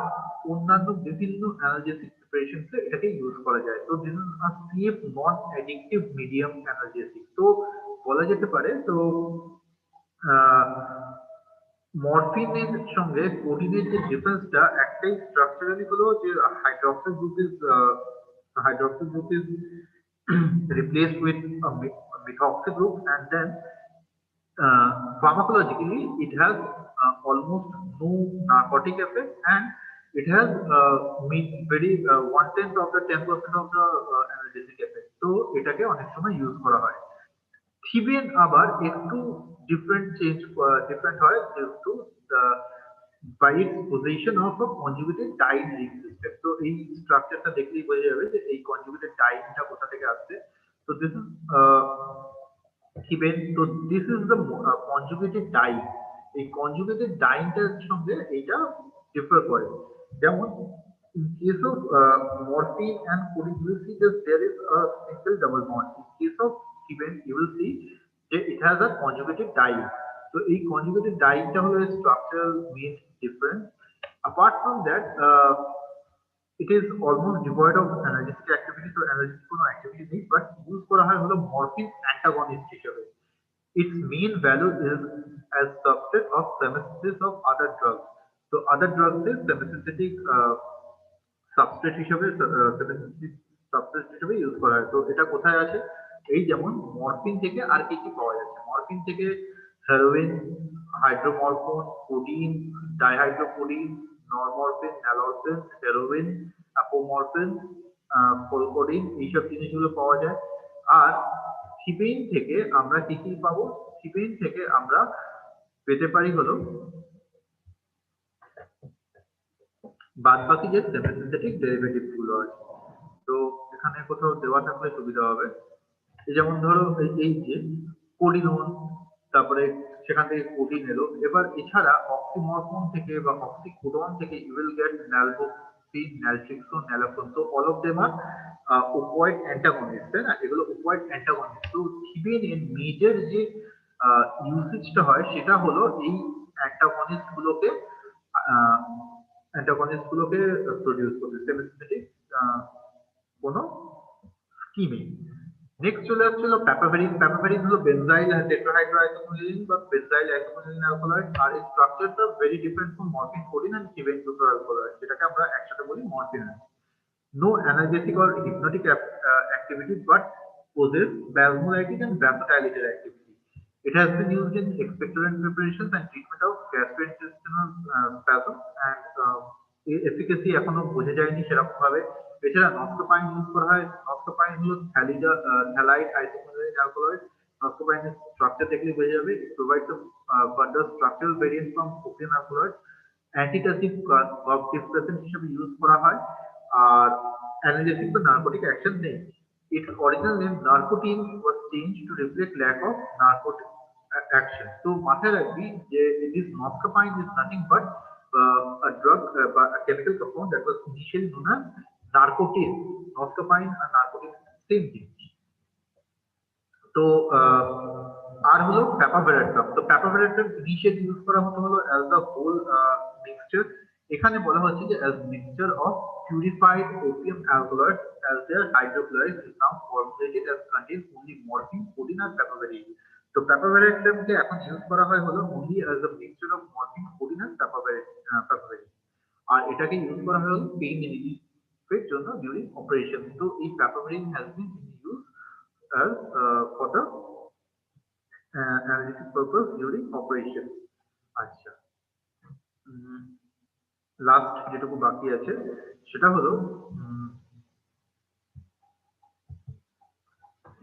S1: অন্যান্য বিভিন্ন অ্যানালজেসিক প্রিপারেশনসে এটাকে ইউজ করা যায়। তো this is a safe non addictive medium analgesic. তো বলা যেতে পারে, তো মরফিনের সঙ্গে কোডিনের যে ডিফারেন্সটা একটাই স্ট্রাকচারালি হলো যে hydroxyl group is replaced with a methoxy group, and then pharmacologically it has almost no narcotic effect, and it has very 1/10 of the 10% of the analgesic effect. তো এটাকে অনেক সময় ইউজ করা হয়। থিবেন আবার একটু ডিফারেন্ট হয় যেহেতু by its position of a conjugated diene ring system. তো এই স্ট্রাকচারটা দেখলেই বোঝা যাবে যে এই conjugated diene টা কোথা থেকে আসছে। তো this is থিবেন, তো this is the conjugated diene। এই conjugated diene-টার সঙ্গে এইটা ডিফার করে। যেমন in case of morphine and codeine, you will see that there is a single double bond. In case of thibin, you will see that it has a conjugated diene. So এই conjugated diene-টা হলো structural main difference. Apart from that, it is almost devoid of analgesic activity, so analgesic কোনো activity নেই, but use করা হয় হলো morphine antagonist হিসেবে। Its main value is as substrate of semisynthesis of other drugs. So other drugs is semisynthetic substrate হিসেবে use করা হয়। তো এটা কোথায় আছে, এই যেমন মরফিন থেকে আর কি কি পাওয়া যাচ্ছে, মরফিন থেকে হেরোইন, হাইড্রোমরফোন, কোডিন, ডাইহাইড্রোকোডিন, নরমরফিন, ন্যালোরফিন, হেরোইন, অ্যাপোমরফিন, ফলকোডিন, এইসব জিনিসগুলো পাওয়া যায়। আর থিবেইন থেকে আমরা কি কি পাবো, থিবেইন থেকে আমরা পেতে পারি হলো বাদ বাকি যে সেমিসিনথেটিক ডেরিভেটিভ গুলো আছে। তো এখানে কোথাও দেওয়া থাকলে সুবিধা হবে, যেমন ধরো এই যে কোডিনোন, তারপরে সেখান থেকে কোডিন এলো। এবার এছাড়া অক্সিমরফোন থেকে বা অক্সিকোডন থেকে you will get naloxone, naltrexone, nalorphine. তো all of them are opioid antagonist, তাই না, এগুলো ওপয়েড অ্যান্টাগনিস্ট। তো থিবেনের মেজর যে ইউসেজটা হয় সেটা হলো এই অ্যান্টাগনিস্ট গুলোকে প্রডিউস করবে সেমিসিনথেটিক কোনো স্কিমে। নেক্সট চলে আসছিল প্যাপাভেরিন। প্যাপাভেরিন হলো বেনজাইল টেট্রাহাইড্রোআইসোমোলিন বা বেনজাইল আইসোমোলিন অ্যালকোলয়েড, আর এই স্ট্রাকচারটা very different from morphine, codeine and thebaine super alkaloid, যেটাকে আমরা একসাথে বলি morphine. No analgesic or hypnotic activity but possess vasculitis and vasodilator activity. It has been used in expectorant preparations and treatment of gastrointestinal spasm, and efficacy এখনো বোঝা যায়নি সেরকম ভাবে। এছাড়া নস্কোপাইন ইউজ করা হয়। নস্কোপাইন হলো থ্যালাইড আইসোমোলিন অ্যালকোলয়েড। নস্কোপাইনের স্ট্রাকচার দেখলেই বোঝা যাবে। It provides a further structural variant from opium alkaloid. Antitussive cough depressant হিসেবে ইউজ করা হয়, আর অ্যানালজেসিক বা নার্কোটিক অ্যাকশন নেই। Its original name narcotine was changed to reflect lack of narcotic action. So মাথায় রাখবি যে this noscapine is nothing but a drug, a chemical compound that was initially known as narcotin. Noscapine and narcotin same thing. তো আর হলো প্যাপাভেরাট্রাম। তো প্যাপাভেরাট্রাম initially use করা হতো হলো as the whole mixture. এখানে বলা হচ্ছে যে as mixture of purified opium alkaloids as their hydrochloride is now formulated as contains only morphine, codeine and papaverine. তো প্যাপাভেরিনকে এখন ইউজ করা হয় হলো only as a mixture of morphine, codeine and papaverin। আর এটাকে ইউজ করা হয় হলো পেইন রিলিফের জন্য ডিউরিং অপারেশন। তো এই papaverine has been use as for the analytic purpose during operation। আচ্ছা, লাস্ট যেটুকু বাকি আছে সেটা হলো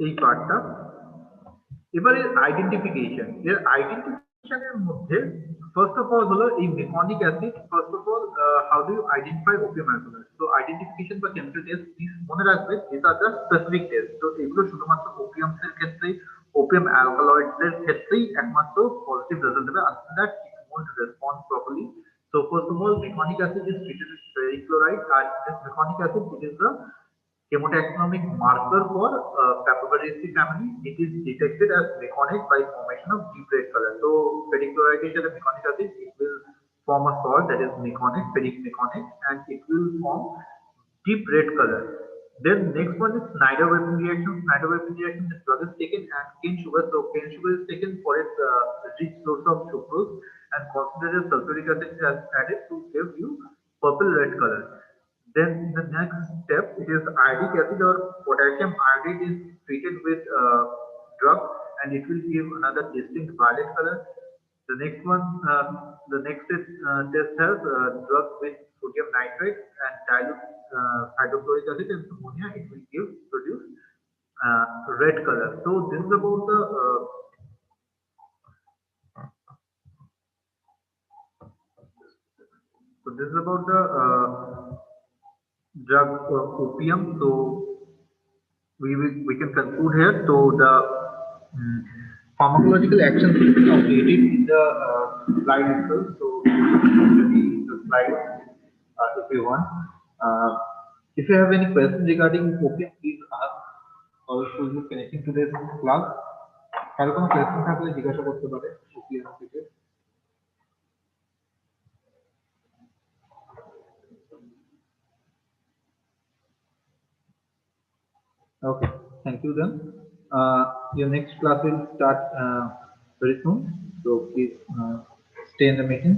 S1: এই পার্টটা। এবারে আইডেন্টিফিকেশনের মধ্যে ফার্স্ট অফ অল হলো এই meconic acid. First of all how do you identify opium alcohol? তো আইডেন্টিফিকেশন বা কেমিক্যাল টেস্ট প্লিজ মনে রাখবেন this are the specific test. তো এগুলো শুধুমাত্র ওপিয়ামস এর ক্ষেত্রে, ওপিয়াম অ্যালকালয়েডস এর ক্ষেত্রেই একমাত্র পজিটিভ রেজাল্ট দেবে, after that it won't respond properly. So first of all, mechanic acid is treated with ferric chloride, and this mechanic acid, it is the chemotaxonomic marker for Papaver family. It is detected as mechanic by formation of deep red color. So ferric chloride is a mechanic acid. It will form a salt that is mechanic, ferric mechanic, and it will form deep red color. Then next one is Snyder-Webb reaction. Snyder-Webb reaction, this drug is taken and cane sugar. So cane sugar is taken for its rich source of sucrose, and concentrated sulfuric acid is added to give you purple red color. Then the next step, it is iodic acid or potassium iodide is treated with drug, and it will give another distinct violet color. The next one, the next test has drug with sodium nitrate and dilute hydrochloric acid and ammonia. It will produce red color. So this is about the drug opium. So we can conclude here. So the pharmacological actions is completed in the slide itself. So the slide if you want. If you have any questions regarding opium, please ask, or should you connecting to this class? কারো কোনো question থাকলে জিজ্ঞাসা করতে পারে OPM থেকে। Okay, thank you then. Your next class will start very soon, so please stay in the meeting.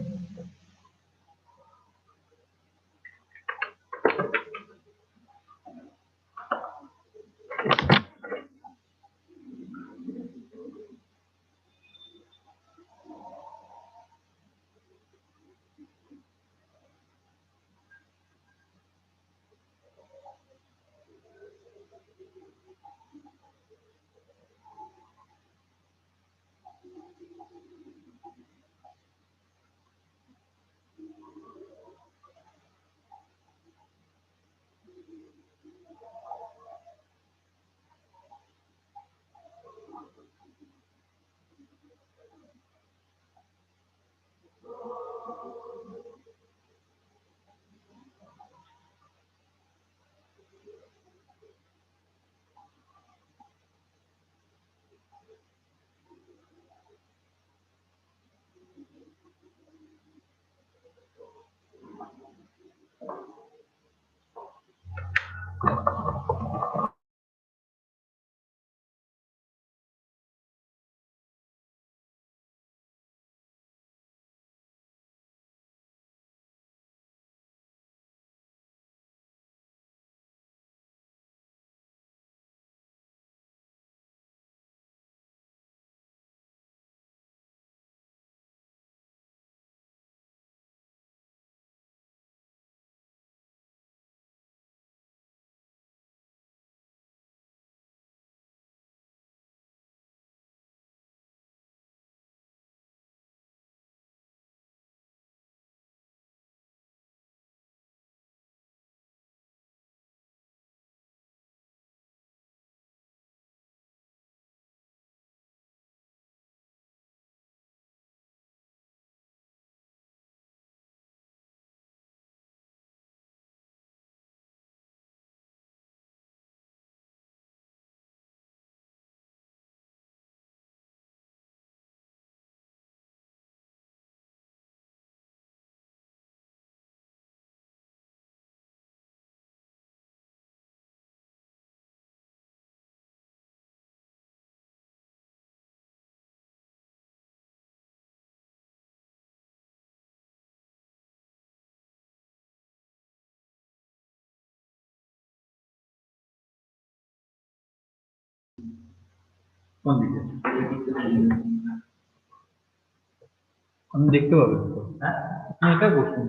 S1: কোন দিকে আমি দেখতে পাবেন তো হ্যাঁ এটা বসুন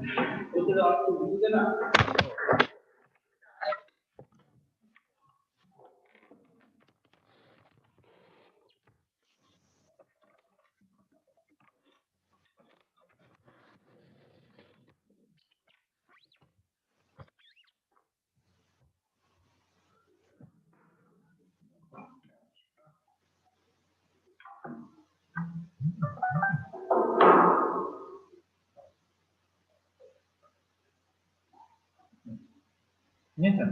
S1: নিয়েছেন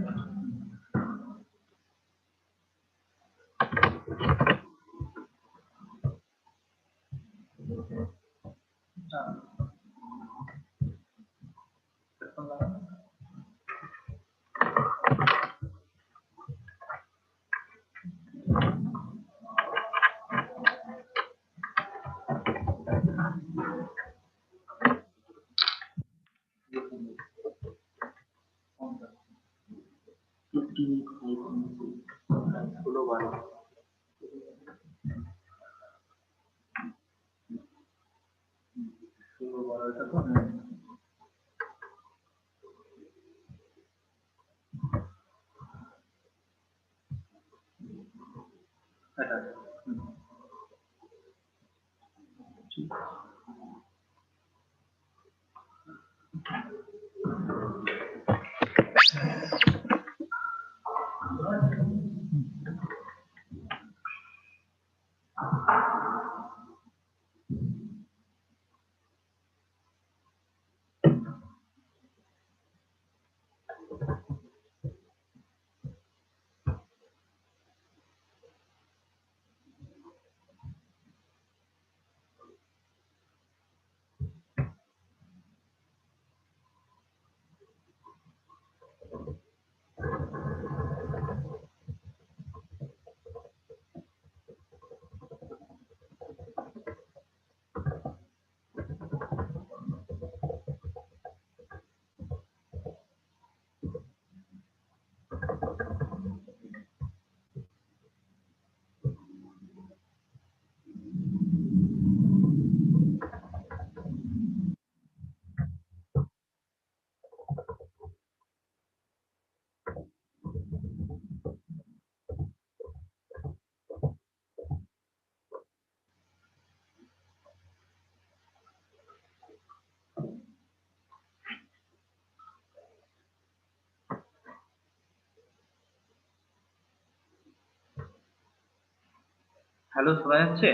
S1: হ্যালো শোনা যাচ্ছে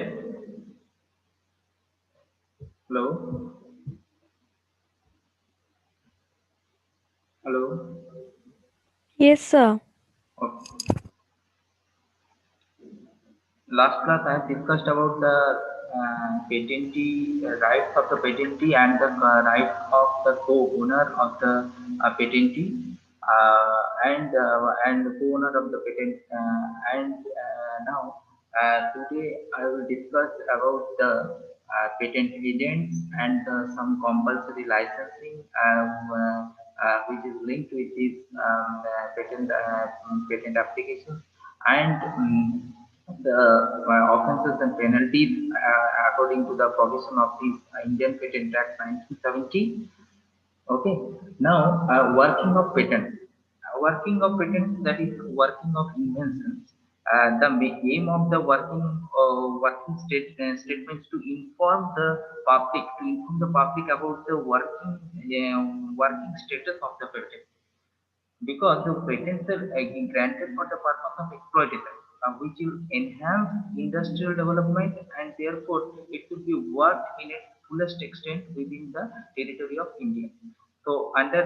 S1: hello hello
S3: Yes, sir.
S1: last class I have discussed about the patentee rights of the patentee and the rights of the co-owner of the patentee and the co-owner of the patent and now today I will discuss about the patent agents and some compulsory licensing which is linked with these patent applications and the offences and penalties according to the provision of the Indian Patent Act 1970. Okay. Now, working of patent. Working of patent, that is working of inventions. Aim of the working statements to inform the public about the working status of the patent because the patents are granted for the purpose of exploitation, which will enhance industrial development and therefore it should be worked in its fullest extent within the territory of India. So under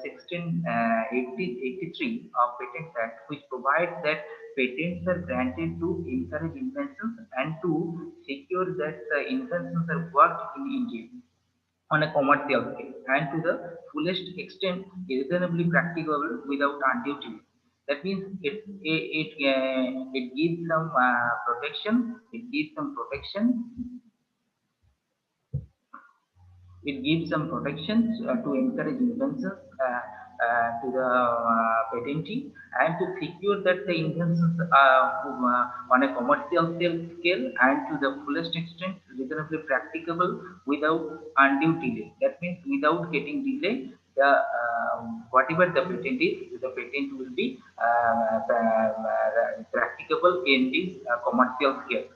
S1: 1683 of Patent Act, which provides that patents are granted to encourage inventions and to secure that the inventions are worked in India on a commercial scale and to the fullest extent reasonably practicable without undue delay. That means it gives some protection. It gives some protections to encourage inventions
S5: patentee, and to secure that the inventions are on a commercial scale and to the fullest extent reasonably practicable without undue delay. That means without getting delay, the whatever the patent is, the patent will be practicable in this commercial scale,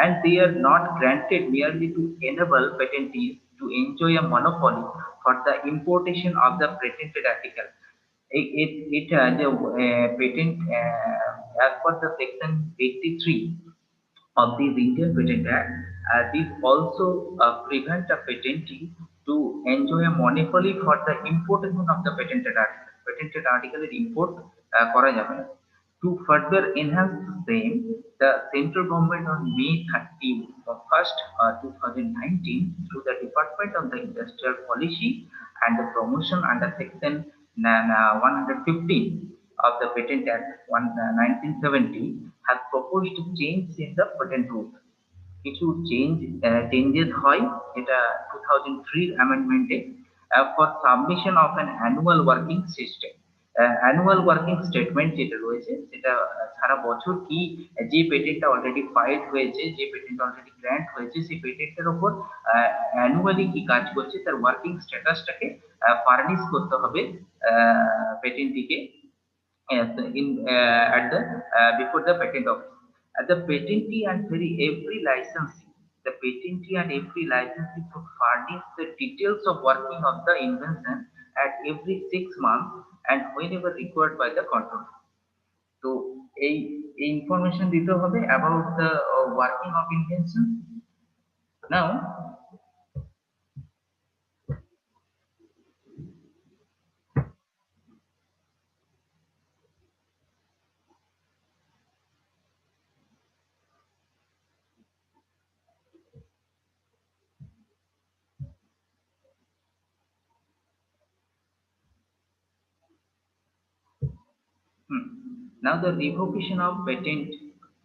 S5: and they are not granted merely to enable patentees to enjoy a monopoly for the importation of the patented article. The patent as per the section 83 of the Indian Patent Act, this also prevent a patentee to enjoy a monopoly for the importation of the patented article. Patented article is import করা যাবে না। To further enhance the same, the central government on May 31st, 2019, through the Department of the Industrial Policy and the Promotion under Section 115 of the Patent Act 1970 has proposed change in the patent rules. কিছু changes হয় এটা 2003 amendment for submission of an annual working system. Annual working statement যেটা রয়েছে সেটা সারা বছর কি যে পেটেন্টটা already file হয়েছে, যে পেটেন্ট অলরেডি গ্র্যান্ট হয়েছে, সেই পেটেন্টের উপর অ্যানুয়ালি কি কাজ করছে তার ওয়ার্কিং স্ট্যাটাসটাকে ফার্নিশ করতে হবে পেটেন্টিকে in at the before the patent office. At the patentee and every licensee, the patentee and every licensee should furnish the details of working of the invention at every 6 months and whenever required by the control. So a information দিতে হবে about the working of invention. Now now the revocation of patent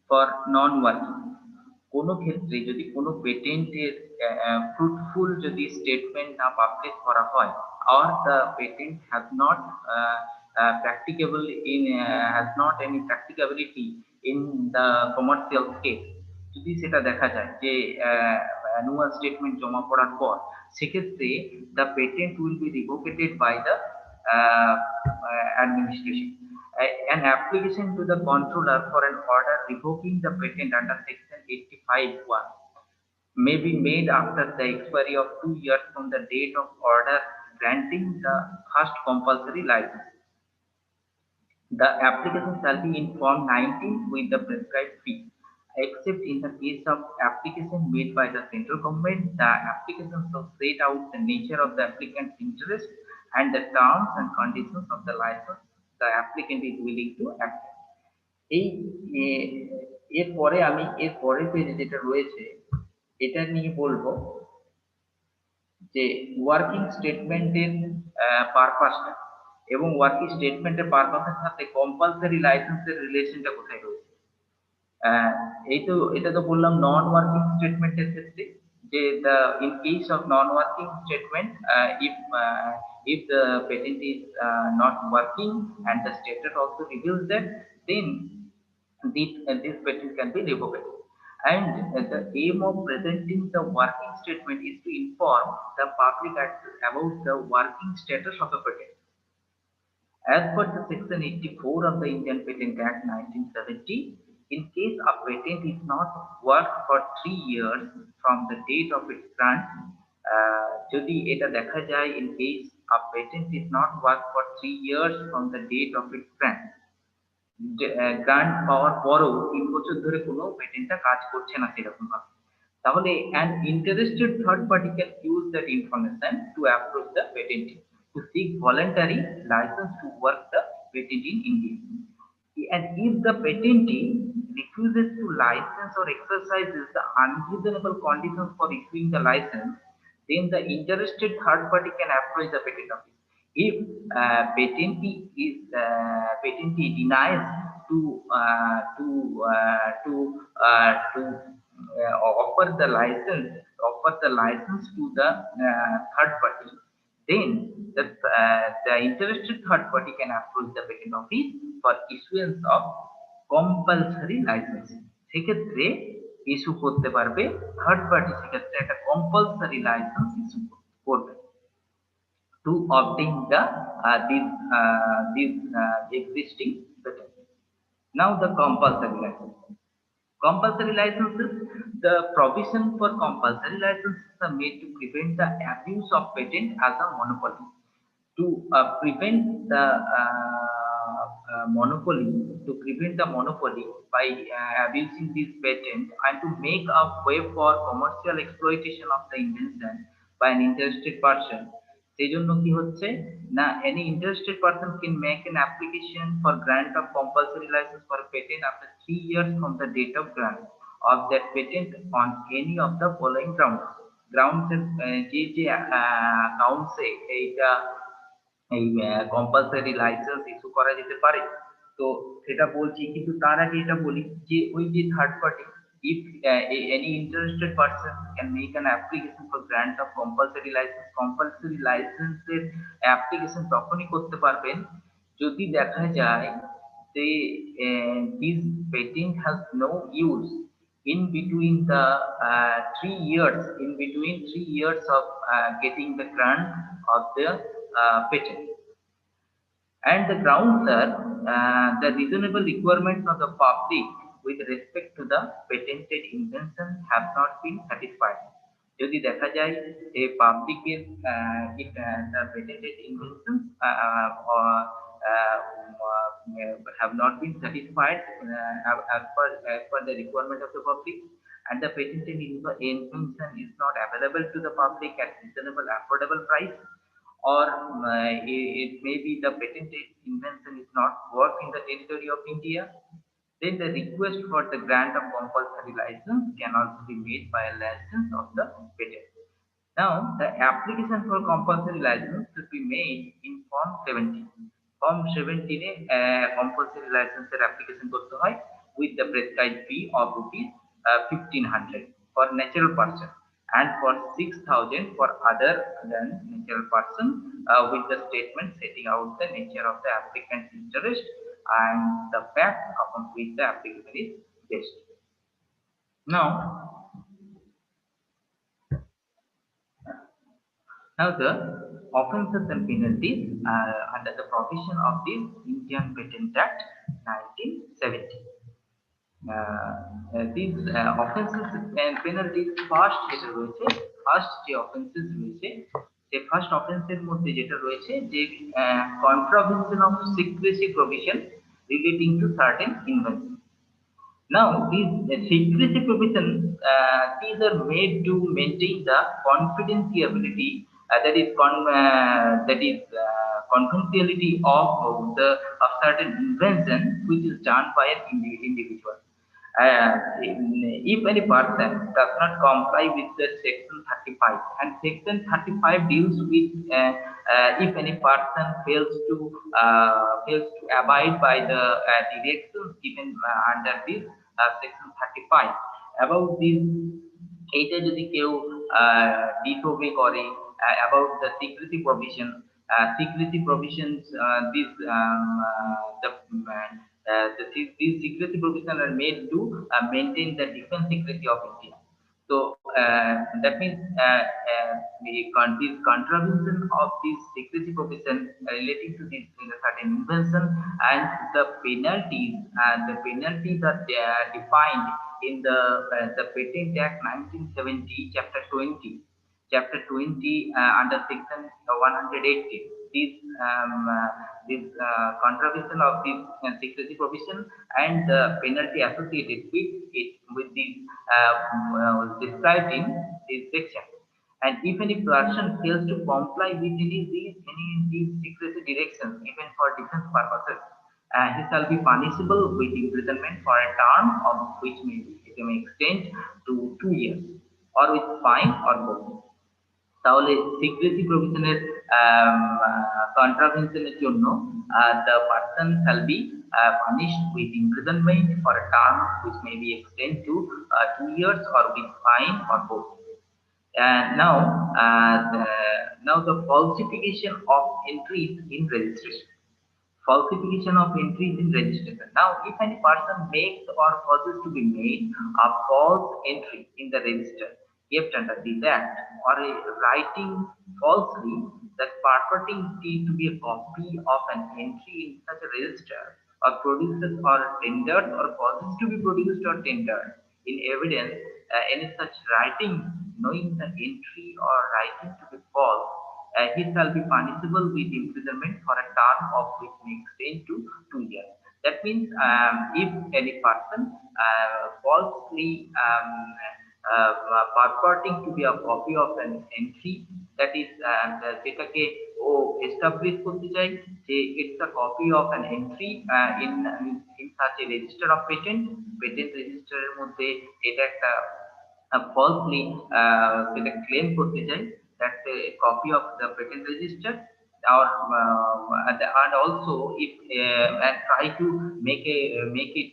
S5: for non-working. কোনো ক্ষেত্রে যদি কোনো পেটেন্টের fruitful যদি statement না publish করা হয়, or the patent has not practicable in has not any practicability in the commercial scale, যদি সেটা দেখা যায় যে অ্যানুয়াল স্টেটমেন্ট জমা পড়ার পর, সেক্ষেত্রে the patent will be revocated by the administration. An application to the controller for an order revoking the patent under section 85(1) may be made after the expiry of 2 years from the date of order granting the first compulsory license. The application shall be in Form 19 with the prescribed fee. Except in the case of application made by the central government, the application shall set out the nature of the applicant's interest and the terms and conditions of the license the applicant is willing to accept. এই এরপরে আমি এর পরের পেজে যেটা রয়েছে এটা নিয়ে বলবো যে ওয়ার্কিং স্টেটমেন্টের পারপাসটা এবং ওয়ার্কিং স্টেটমেন্টের পারপাসের সাথে কম্পালসারি লাইসেন্সের রিলেশনটা কোথায় রয়েছে। এটা তো বললাম নন ওয়ার্কিং স্টেটমেন্টের ক্ষেত্রে যে in case of non-working statement, if the patent is not working and the status also reveals that, then this patent can be revoked. And the aim of presenting the working statement is to inform the public about the working status of a patent. As per the section 84 of the Indian Patent Act 1970, in case a patent is not worked for 3 years from the date of its grant, যদি এটা দেখা যায় in case a patent is not worked for 3 years from the date of its grant, grant পাওয়ার পরও 3 বছর ধরে কোনো পেটেন্টটা কাজ করছে না সেরকম ভাবে, তাহলে an interested third party can use that information to approach the patentee to seek voluntary license to work the patent in India. And if the patentee refuses to license or exercises the unreasonable conditions for issuing the license, then the interested third party can approach the patent office. If patentee denies to offer the license to the third party, then that the interested third party can approach the patent office for issuance of compulsory license. সেক্ষেত্রে issue করতে পারবে third party, সেক্ষেত্রে একটা compulsory licence issue করবে to obtain these existing patent. Now the compulsory license. Compulsory licenses, the provision for compulsory licenses are made to prevent the abuse of patent as a monopoly. To prevent the monopoly by abusing this patent and to make a way for commercial exploitation of the invention by an interested person. সেই জন্য কি হচ্ছে না, any interested person can make an application for grant of compulsory license for a patent after 3 years from the date of grant of that patent on any of the following grounds যে grounds এইটা এই compulsory licence issue করা যেতে পারে। তো সেটা বলছি, কিন্তু তার আগে এটা বলি যে ওই যে third party, if any interested person can make an application for grant of compulsory license এর application তখনই করতে পারবেন যদি দেখা যায় যে this patent has no use in between the 3 years of getting the grant of the patent. And the grounds are the reasonable requirements of the public with respect to the patented invention have not been satisfied. যদি দেখা যায় যে পাবলিকের the patented inventions have not been satisfied as per the requirement of the public, and the patented invention is not available to the public at reasonable affordable price, or it may be the patented invention is not work in the territory of India, then the request for the grant of compulsory license can also be made by a license of the patent. Now, the application for compulsory license should be made in Form 17. Form 17 compulsory license application করতে হয় with the prescribed fee of rupees 1500 for natural person and for 6000 for other than natural person, with the statement setting out the nature of the applicant's interest and the fact upon which the application is based. Now the offences and penalties under the provision of the Indian Patent Act 1970. These offences and penalties first যে offences রয়েছে, যে first অফেন্সের মধ্যে যেটা রয়েছে যে contravention of secrecy provision relating to certain invention. Now these secrecy provisions these are made to maintain the confidentiality confidentiality of certain invention which is done by an individual. If any person does not comply with the section 35, and section 35 deals with if any person fails to abide by the directions given under this section 35 about this, এইটা যদি কেউ disobey করে about the secrecy provisions, these secrecy provisions are made to maintain the defense secrecy of India. So that means the contravention of this secrecy provision relating to this certain invention, and the penalties are defined in the Patent Act 1970, Chapter 20 under Section 180. This contravention of this secrecy provision and the penalty associated with it described in this section. And if any person fails to comply with any of these secrecy directions given for defense purposes, he shall be punishable with imprisonment for a term of which may extend to 2 years, or with fine or both. তাহলে secrecy প্রভিশনের কন্ট্রাভেনশনের জন্য the person shall be punished with imprisonment for a term which may be extended to 2 years, or with fine or both. Now the falsification of entries in registration. Falsification of entries in registration. Now, if any person makes or causes to be made a false entry in the register kept under this act, or a writing falsely that purporting it to be a copy of an entry in such a register, or produces or tenders or causes to be produced or tendered in evidence any such writing knowing the entry or writing to be false, he shall be punishable with imprisonment for a term of which may extend to 2 years. That means if any person falsely purporting to be a copy of an entry, that is যেটাকে ও establish করতে চাই যে it's a copy of an entry in such a register of patent register এর মধ্যে এটা একটা falsely যেটা claim করতে চাই that's a copy of the patent register, or and also if and try to make it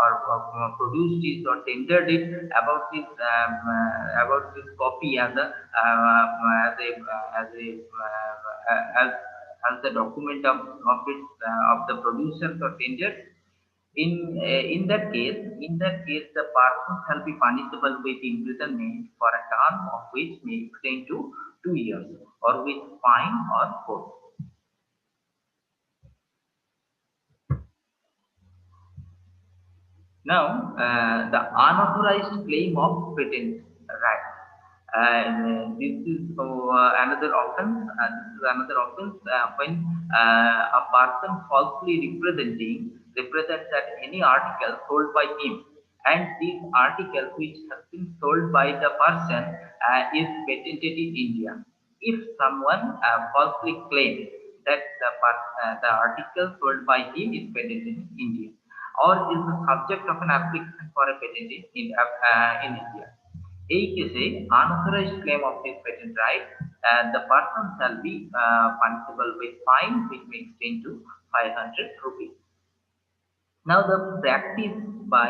S5: or produce this or tendered it about this copy as a as the document of it of the producers or tenders. In that case, the person shall be punishable with imprisonment for a term of which may extend to 2 years, or with fine or both. Now, the unauthorized claim of patent right. This is another offense. This is another offense when a person falsely represents that any article sold by him, and this article which has been sold by the person is patented in India. If someone falsely claims that the article sold by him is patented in India, or is the subject of an application for a patent in India. এই কেসে unauthorized claim of this patent right, the person shall be punishable with fine which may extend to 500 rupees. Now the practice by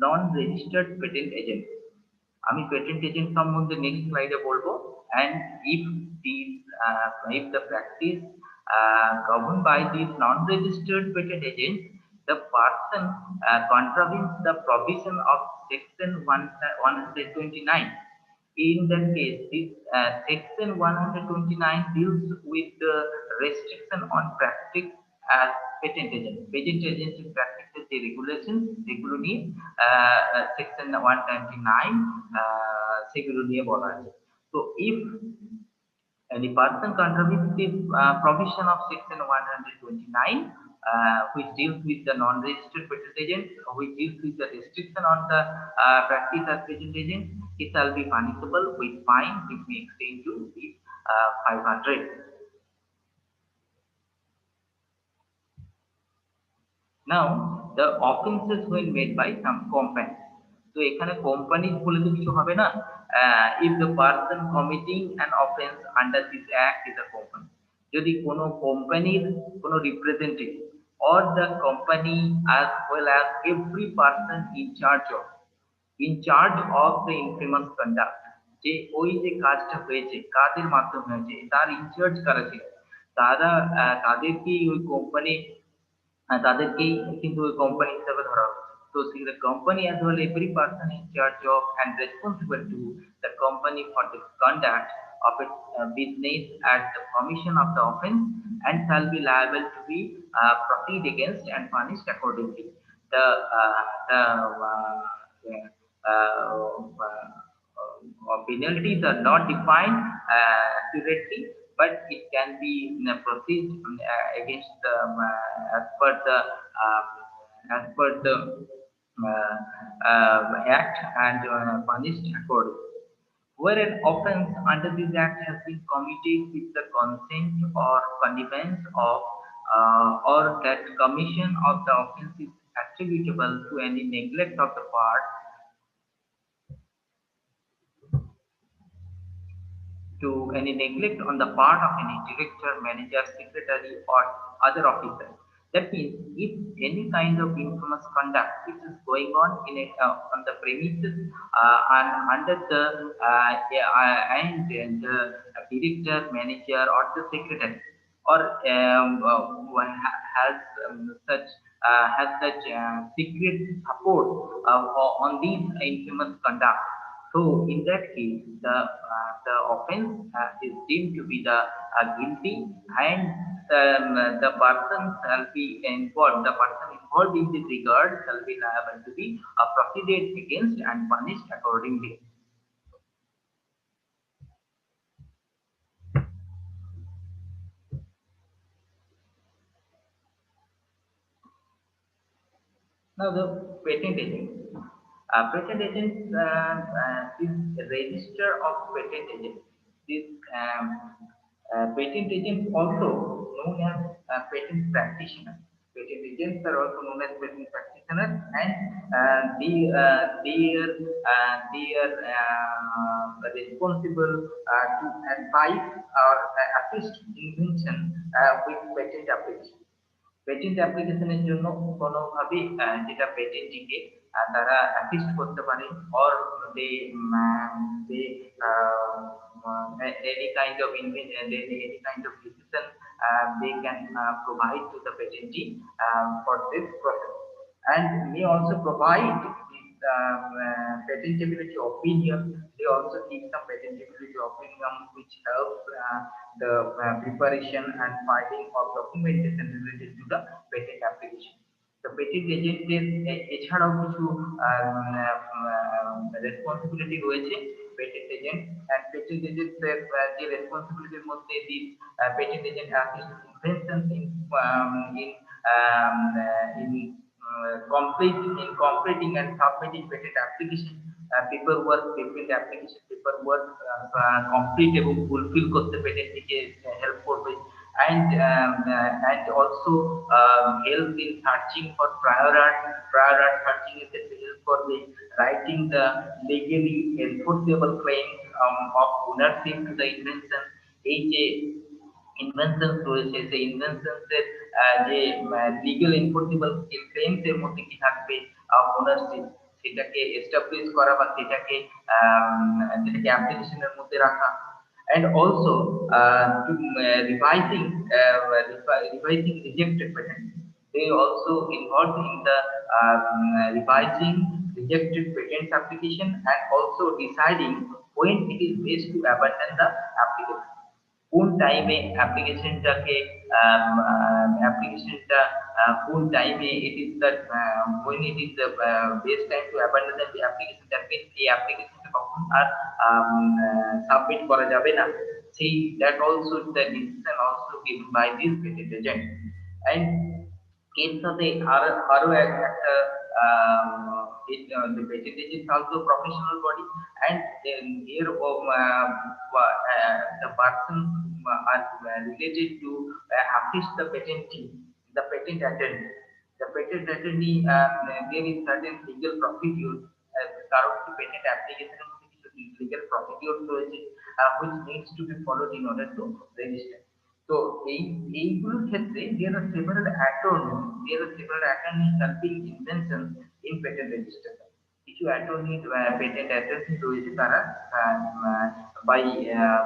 S5: non-registered patent agents. আমি patent agent সম্বন্ধে next slide বলবো, and if the practice governed by these non-registered patent agents, the person contravenes the provision of section 129. In that case, this section 129 deals with the restriction on practice as patent agent. Patent agency practices the regulations, সেগুলো নিয়ে section 129 সেগুলো নিয়ে বলা আছে. So if any person contravenes the provision of section 129, which deals with the non-registered patent agent, which deals with the restriction on the practice as patent agent, he shall be punishable with fine which may extend to 500. Now, the offenses when made by some companies. So এখানে company বলে তো কিছু হবে না. If the person committing an offense under this act is a company, যদি কোনো কোম্পানির কোনো representative or the company as well as every person in charge of the infamous conduct, যে ওই যে কাজটা হয়েছে কাদের মাধ্যমে হয়েছে তার ইনচার্জ কারা ছিল, তারা তাদেরকেই ওই কোম্পানি তাদেরকেই কিন্তু ওই কোম্পানি হিসাবে ধরা হচ্ছে. So the company as well every person in charge of and responsible to the company for the conduct of its business at the commission of the offense, and shall be liable to be proceed against and punished accordingly. The penalties are not defined accurately, but it can be proceed against the as per the act and punished accordingly. Where an offence under this act has been committed with the consent or connivance of or that commission of the offence is attributable to any neglect of the part on the part of any director, manager, secretary, or other officer. That means if any kind of infamous conduct which is going on in on the premises and under the and the director, manager, or the secretary, or has such secret support on these infamous conduct. So in that case, the offense is deemed to be the guilty, and the person shall be involved. The person involved in this regard shall be liable to be proceeded against and punished accordingly. Now the patent agent. Patent agent is register of patent agent. This patent agent also known as patent practitioner. Patent agents are also known as patent practitioners, and they are responsible to advise or assist invention with patent application. Patent অ্যাপ্লিকেশনের জন্য কোনোভাবে যেটা পেটেন্টিংকে তারা assist করতে পারে, or they they any kind of any kind of decision they can provide to the patentee for this process, and may also provide patentability opinion. They also give some patentability opinion which helps the preparation and filing of documentation related to the patent application. The patent এজেন্টের এছাড়াও কিছু responsibility রয়েছে patent agent, and patent এজেন্টের যে রেসপন্সিবিলিটির মধ্যে the patent agent assist inventions in completing and submitting patent application paperwork, patent application paperwork complete এবং fulfil করতে পেটেন্টটিকে হেল্প করবে, and also help in searching for prior art searching এর ক্ষেত্রে help করবে, writing the legally enforceable claims of ownership to the invention. এই যে inventions রয়েছে, সেই ইনভেনশনস এর যে লিগ্যাল এনফোর্সেবল ক্লেমস এর মধ্যে কি থাকবে, ওনারশিপ, সেটাকে এস্টাবলিশ করা বা সেটাকে অ্যাপ্লিকেশনের মধ্যে রাখা, and also to revising rejected patents. They also involved in the revising rejected patents application, and also deciding when it is best to abandon the application. কোন টাইমে অ্যাপ্লিকেশনটাকে কোন টাইমে ইট is the when it is the best time to abandon the application, that means এই অ্যাপ্লিকেশনটা কখন আর submit করা যাবে না, সেই that also the decision also given by this patent agent. And এর সাথে আরো একটা the patent agent is also professional body, and here the person are related to assist the patentee, the patent attorney. The patent attorney, there is certain legal procedure কারণ patent application এর মধ্যে কিছু legal procedure রয়েছে which needs to be followed in order to register. So এইগুলোর ক্ষেত্রে there are several attorneys helping inventions in patent registration. কিছু attorney patent attorney রয়েছে, তারা by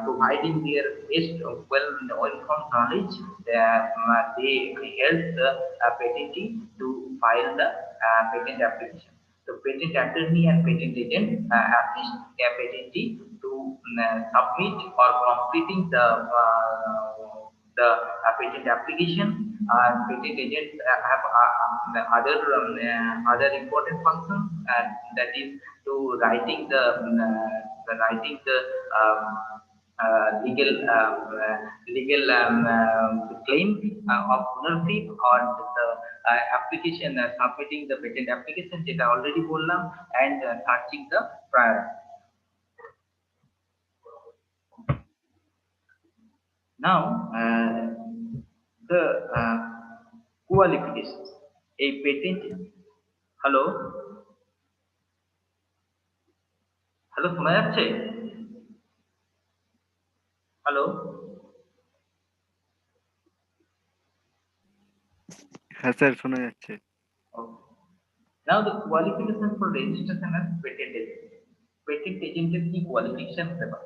S5: providing their best well-informed knowledge, they help the patentee to file the patent application. So patent attorney and patent agent assist a patentee to submit or completing the patent application. Patent agents have other important functions, that is to writing the legal claims of ownership or the application, submitting the patent application যেটা already বললাম, and searching the prior. Now the qualifications. A patent. Hello শোনা যাচ্ছে? Hello
S2: হ্যাঁ sir, শোনা যাচ্ছে।
S5: Okay. Now the qualification for registration as patent agent. Patent agent এর কি qualification হবে?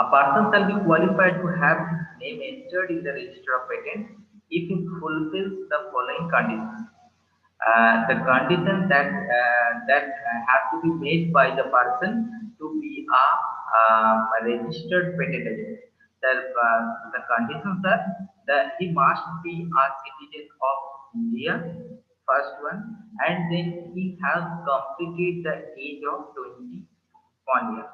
S5: A person shall be qualified to have his name entered in the register of patents if he fulfills the following conditions. The condition that have to be made by the person to be a registered patent agent. The conditions are that he must be a citizen of India, first one, and then he has completed the age of 21 years.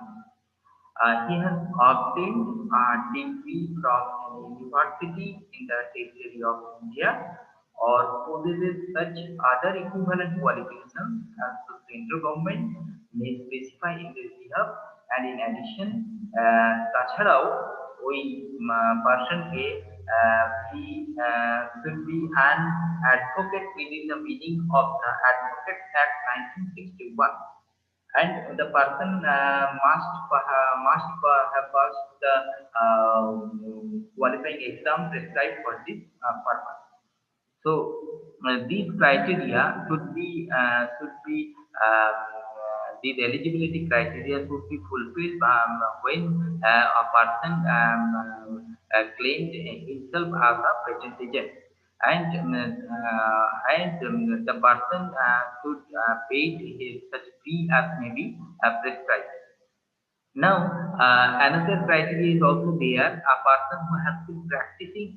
S5: He has obtained a degree from an university in the territory of India or possesses such other equivalent qualifications as the central government may specify in this behalf, and in addition তাছাড়াও ওই পার্সনকে he should be an advocate within the meaning of the Advocate Act 1961, and the person have passed the qualifying exam prescribed for this purpose. So these criteria should be these eligibility criteria should be fulfilled when a person claimed himself as a patent agent, and the person should pay his such fee as may be prescribed. Now, another criteria is also there. A person who has been practicing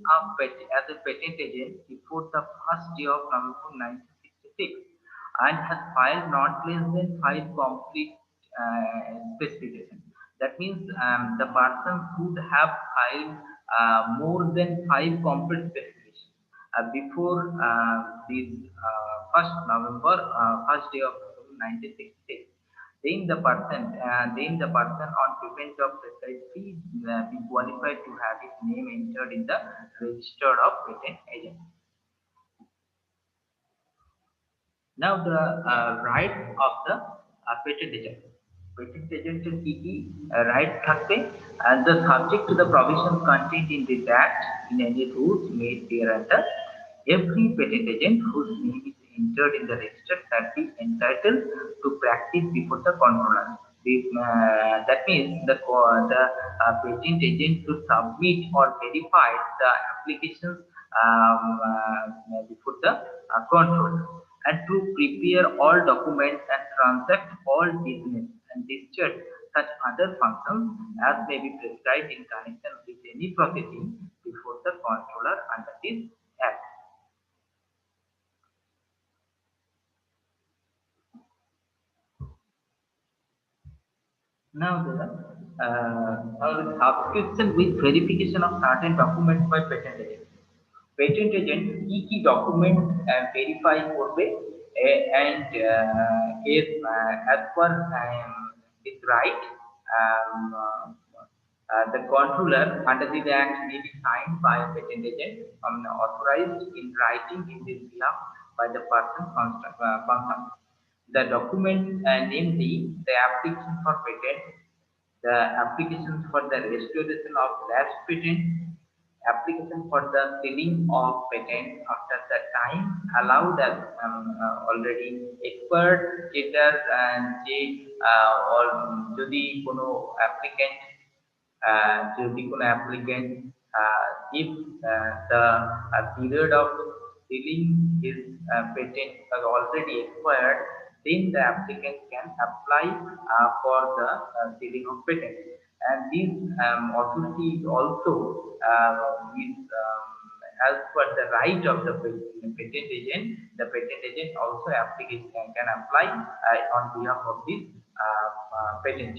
S5: as a patent agent before the first day of November 1966 and has filed not less than 5 complete specifications. That means the person should have filed more than 5 complete specifications before this first November, first day of 1966. Then the person on payment of prescribed fee be qualified to have his name entered in the register of patent agent. Now the rights of the patent agent. Patent agent is key right থাকবে, and the subject to the provisions contained in this act in any rules made thereunder. Every patent agent whose name is entered in the register shall be entitled to practice before the controller. That means the patent agent to submit or verify the applications before the controller, and to prepare all documents and transact all business and discharge such other functions as may be prescribed in connection with any proceeding before the controller under this act. Now the subscription with verification of certain documents by patent agent. Patent agent কি document verify করবে, and if as per is right, the controller under the act may be signed by a patent agent authorized in writing in this behalf by the person concerned. The document namely the application for patent, the applications for the restoration of lapsed patent, application for the sealing of patent after the time allowed as already expired status, and or যদি কোনো applicant if the period of sealing his patent has already expired, then the applicant can apply for the sealing of patent. And this authority is also is as per the right of the patent agent. The patent agent also can apply on behalf of this patent.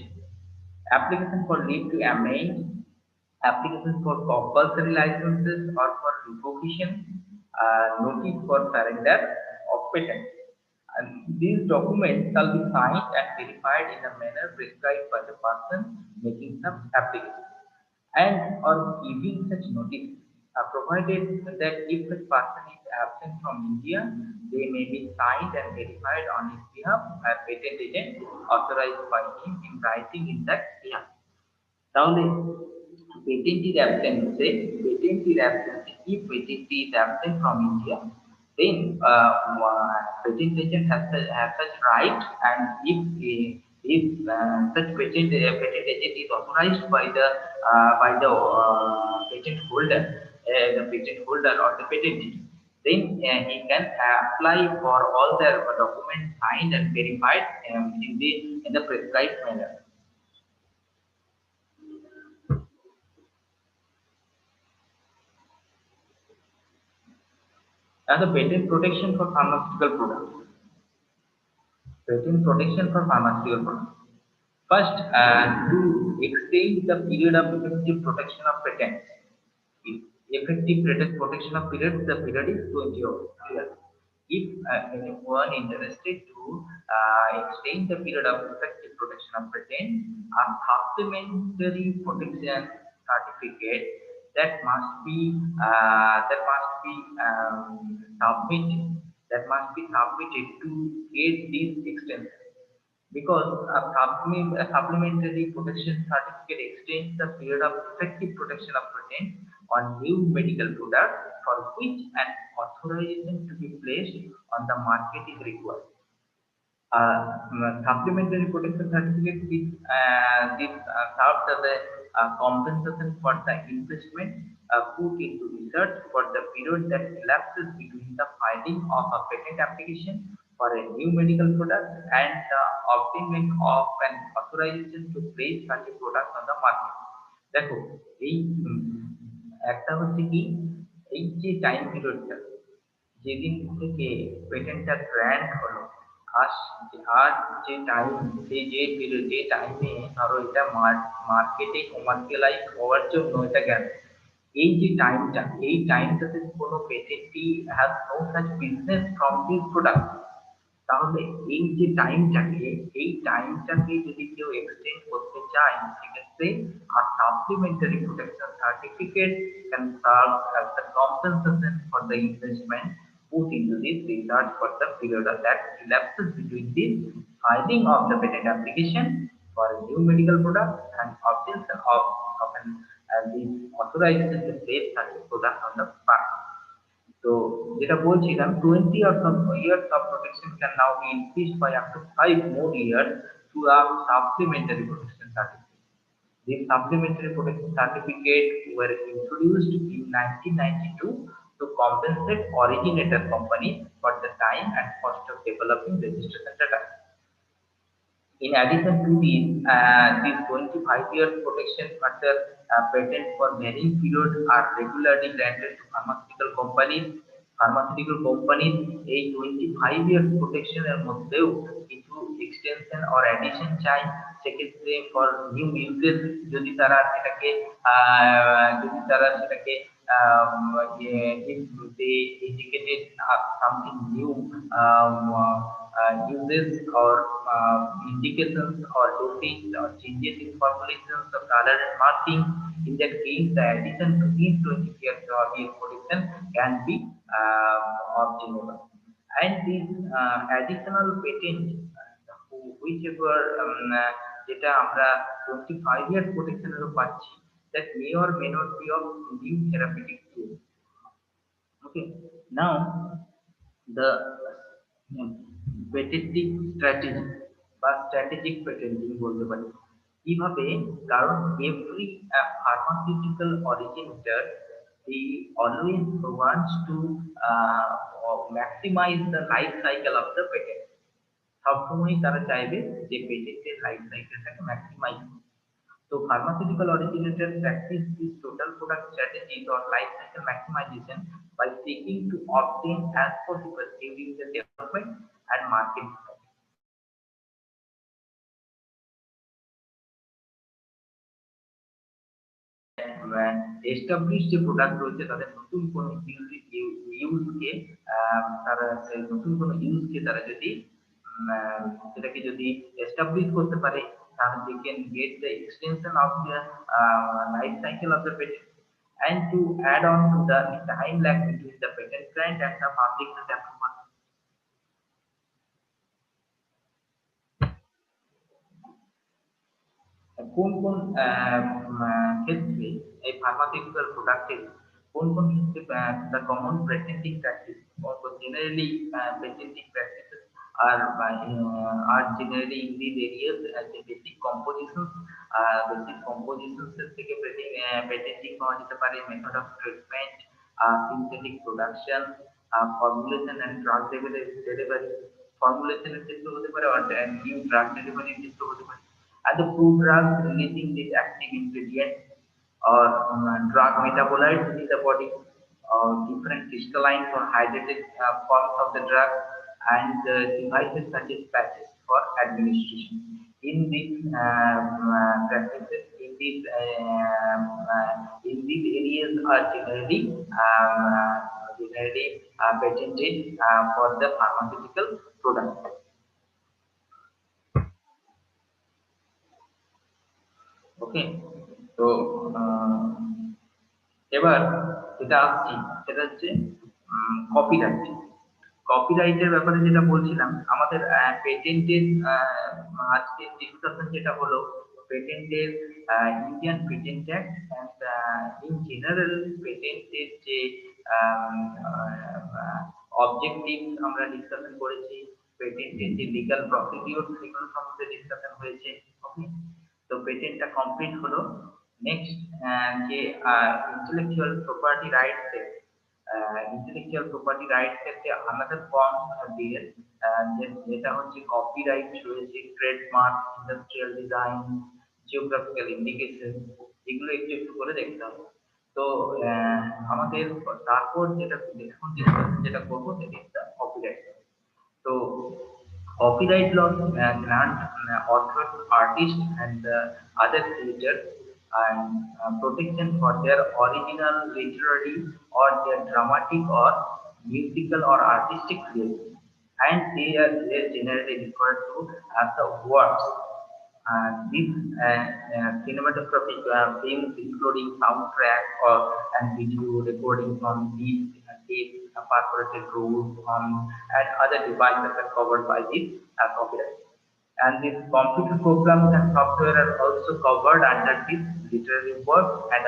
S5: Application for leave to amend, applications for compulsory licenses or for revocation, notice for surrender of patent. And these documents shall be signed and verified in a manner prescribed by the person making some application, and or giving such notice, provided that if the person is absent from India, they may be signed and verified on his behalf by a patent agent authorized by him in writing in that behalf. তাহলে patent is absent, say patent is absent, if patent is absent from India, then patent agent has such right, and if such patent agent is authorized by the patent holder, or the patent, then he can apply for all the documents signed and verified in the prescribed manner. As a patent protection for pharmaceutical products. Patent protection for pharmaceutical products. First, to extend the period of effective protection of patents. Effective protection of period, the period is 20 years. If anyone interested to extend the period of effective protection of patent, a supplementary protection certificate that must be submitted to get this extension, because a supplementary protection certificate extends the period of effective protection of patent on new medical products for which an authorization to be placed on the market is required. Supplementary protection certificate serves as a compensation for the investment put into research for the period that elapses between the filing of a patent application for a new medical product and the obtainment of an authorization to place such a product on the market. দেখো এই একটা হচ্ছে কি, এই যে time পিরিয়ডটা যেদিন থেকে পেটেন্টটা grant হলো, আর যে টাইম, যে টাইমে ধরো এটা মার্কেটে কমার্শিয়ালাইজ হওয়ার জন্য এটা গেল, এই যে টাইমটা, এই টাইমটাতে কোনো patentee has no such business from this product, তাহলে এই যে টাইমটাকে যদি কেউ এক্সটেন্ড করতে চায়, সেক্ষেত্রে a supplementary protection certificate can serve as the compensation for the investment put into this research for the period that elapses between the filing of the patent application for a new medical product and obtention of an the authorization to place such a product on the market. So, যেটা বলছিলাম, 20 or some years of protection can now be increased by up to 5 more years to a supplementary protection certificate. These supplementary protection certificates were introduced in 1992 to compensate originator companies for the time and cost of developing registration data. In addition to these 25 years protection under patent for varying periods are regularly granted to pharmaceutical companies. এই 25 years protection এর মধ্যেও কিছু extension or addition চাই, সেক্ষেত্রে for new uses যদি তারা সেটাকে if they indicated something new uses or indications or dosage or changes in formulations of color and marking, in that case the addition to these 20 years protection can be obtainable. And these additional patent whichever যেটা আমরা 25 years protection এর পাচ্ছি, that may or may not be of new therapeutic tool. Okay, now the patenting strategy বা strategic patenting বলতে পারি কিভাবে, কারণ every pharmaceutical originator he always wants to maximize the life cycle of the patent. সবসময় তারা চাইবে যে পেটেন্টের লাইফ সাইকেলটাকে maximise. So pharmaceutical originators practice this total product strategy or life cycle maximization by seeking to obtain as possible during the development and market. Established যে product রয়েছে তাদের নতুন কোন ইউজকে তারা যদি সেটাকে যদি এস্টাবলিশ করতে পারে, তাহলে they can get the extension of the life cycle of the patent. And to add on to the time lag between the patent grant and the public approval. কোন ক্ষেত্রে এই ফার্মাসিউটিক্যাল প্রোডাক্টের কোন কোন ক্ষেত্রে the common patenting practice or generally patenting practices are generally in these areas as the basic compositions এর থেকে patenting পাওয়া যেতে পারে method of treatment, synthetic production, formulation and drug delivery, formulation এর ক্ষেত্রে হতে পারে and new drug delivery এর ক্ষেত্রে হতে পারে, and the food drugs releasing these active ingredients or drug metabolites in the body, or different crystalline or hydrated forms of the drug, and devices such as patches for administration. In these practices, in these areas are generally patented for the pharmaceutical product. ওকে, তো এবার যেটা আসছি সেটা হচ্ছে copyright. কপিরাইটের ব্যাপারে যেটা বলছিলাম, আমাদের পেটেন্টের আজকের ডিসকাশন যেটা হলো পেটেন্টের Indian patent act and in general পেটেন্টের যে অবজেক্টিভ আমরা ডিসকাশন করেছি, পেটেন্টের যে লিগ্যাল প্রসিডিওর সেগুলো সম্বন্ধে ডিসকাশন হয়েছে। ওকে, তো পেটেন্টটা কমপ্লিট হলো। নেক্সট যে ইন্টেলেকচুয়াল প্রপার্টি রাইটস এর যে আলাদা ফর্ম দিয়ে যেটা হচ্ছে কপিরাইট রয়েছে, trademark, industrial design, geographical indication, এগুলো একটু একটু করে দেখতে হবে। তো আমাদের তারপর যেটা এখন যেটা করবো সেটা কপিরাইট। তো copyright laws grant authors, artists, and other creators and protection for their original literary or their dramatic or musical or artistic creation, and they are generally referred to as the works. These cinematographic films, including soundtrack and video recordings on these tapes, perforated rolls, and other devices are covered by this copyright. And these computer programs and software are also covered under this literary work and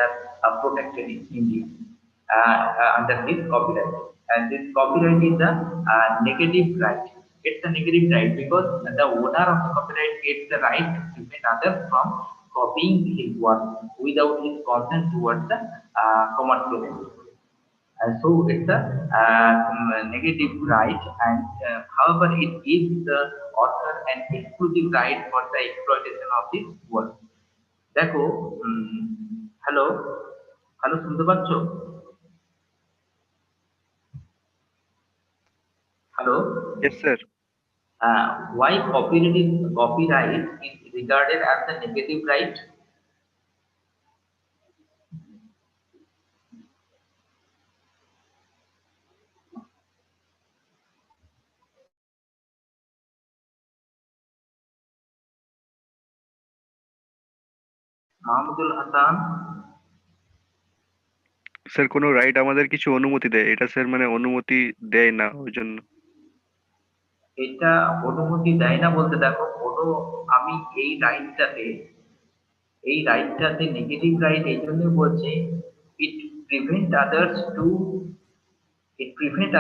S5: are protected in India under this copyright. And this copyright is a negative right. It's a negative right because the owner of the copyright gets the right to prevent others from copying his work without his consent towards the commercial end. And so it's a negative right, and however it gives the author an exclusive right for the exploitation of his work. দেখো, hello hello, শুনতে পাচ্ছ? Hello,
S2: Yes, sir.
S5: Why copyright is regarded as a negative right? Mahmudul Hasan,
S2: sir কোনো right আমাদের কিছু অনুমতি দেয়, এটা sir মানে অনুমতি দেয় না, ওই জন্য।
S5: এটা অনুমতি দেয় না বলতে দেখো, আমি এই রাইটটাতে নেগেটিভ রাইট এই জন্য বলছি, it prevent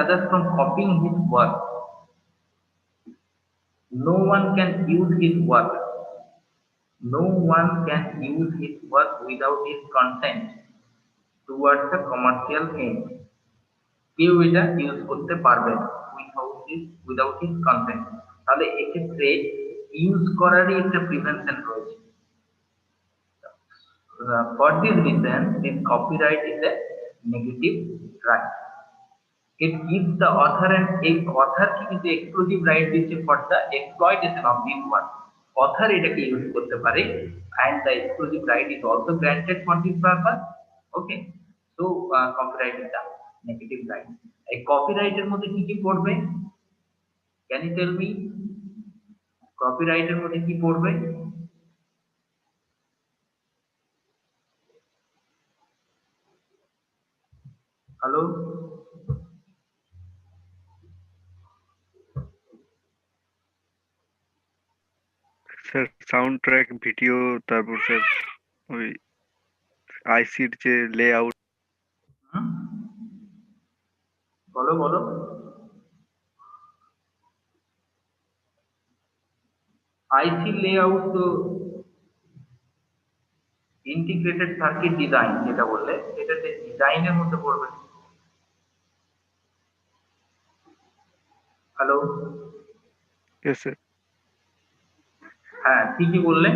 S5: others from copying his work. No one can use his work. No one can use his work without his consent towards the commercial end. কেউ এটা ইউজ করতে পারবে না উইদাউট হিজ কনসেন্ট। তাহলে এক্ষেত্রে ইউজ করারই একটা prevention রয়েছে। For this reason, this copyright is a negative right. It gives the author author কিন্তু exclusive right দিচ্ছে for the exploitation of this work. Author এটাকে ইউজ করতে পারে, and the exclusive right is also granted for this purpose. Okay, so copyright is the negative right. এই কপিরাইটের মধ্যে কি কি পড়বে? Can you tell me? কপিরাইটের মধ্যে কি পড়বে? Hello,
S2: sir sound track, video, তারপর স্যার ওই আইসির যে লেআউট,
S5: হুম? বলো বলো। আইসি লেআউট তো ইন্টিগ্রেটেড সার্কিট ডিজাইন যেটা বললে, এটা ডিজাইনের মধ্যে পড়বে। Hello,
S2: yes sir.
S5: হ্যাঁ কি কি বললে?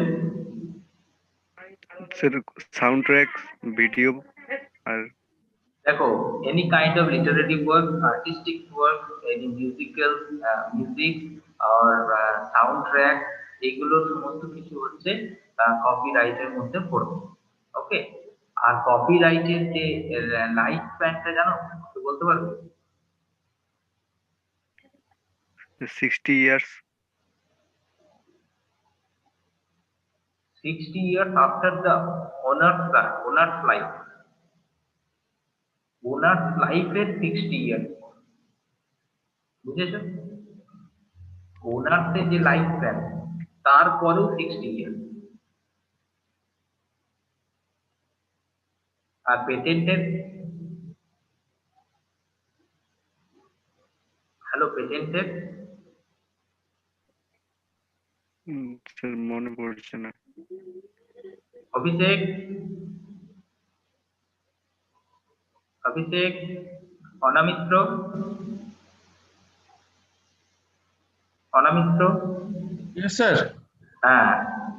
S2: Sir, soundtracks, video আর
S5: দেখো, any kind of literary work, artistic work, any musical music or soundtrack, এগুলো সমস্ত কিছু হচ্ছে কপিরাইটের মধ্যে পড়বে। ওকে, আর কপিরাইটের যে লাইফ স্প্যানটা জানো, একটু বলতে পারবে?
S2: 60 years.
S5: 60 years after the owner's life. owner's life এর 60 years, বুঝেছো? ওনার যে লাইফ স্প্যান তারপরেও 60 ইয়ার। আর পেটেন্টের, হ্যালো পেটেন্টের
S2: স্যার মনে পড়ছে না।
S5: অভিষেক, অভিষেক, অনামিত্র, অনামিত্র।
S6: Yes, sir.
S5: হ্যাঁ,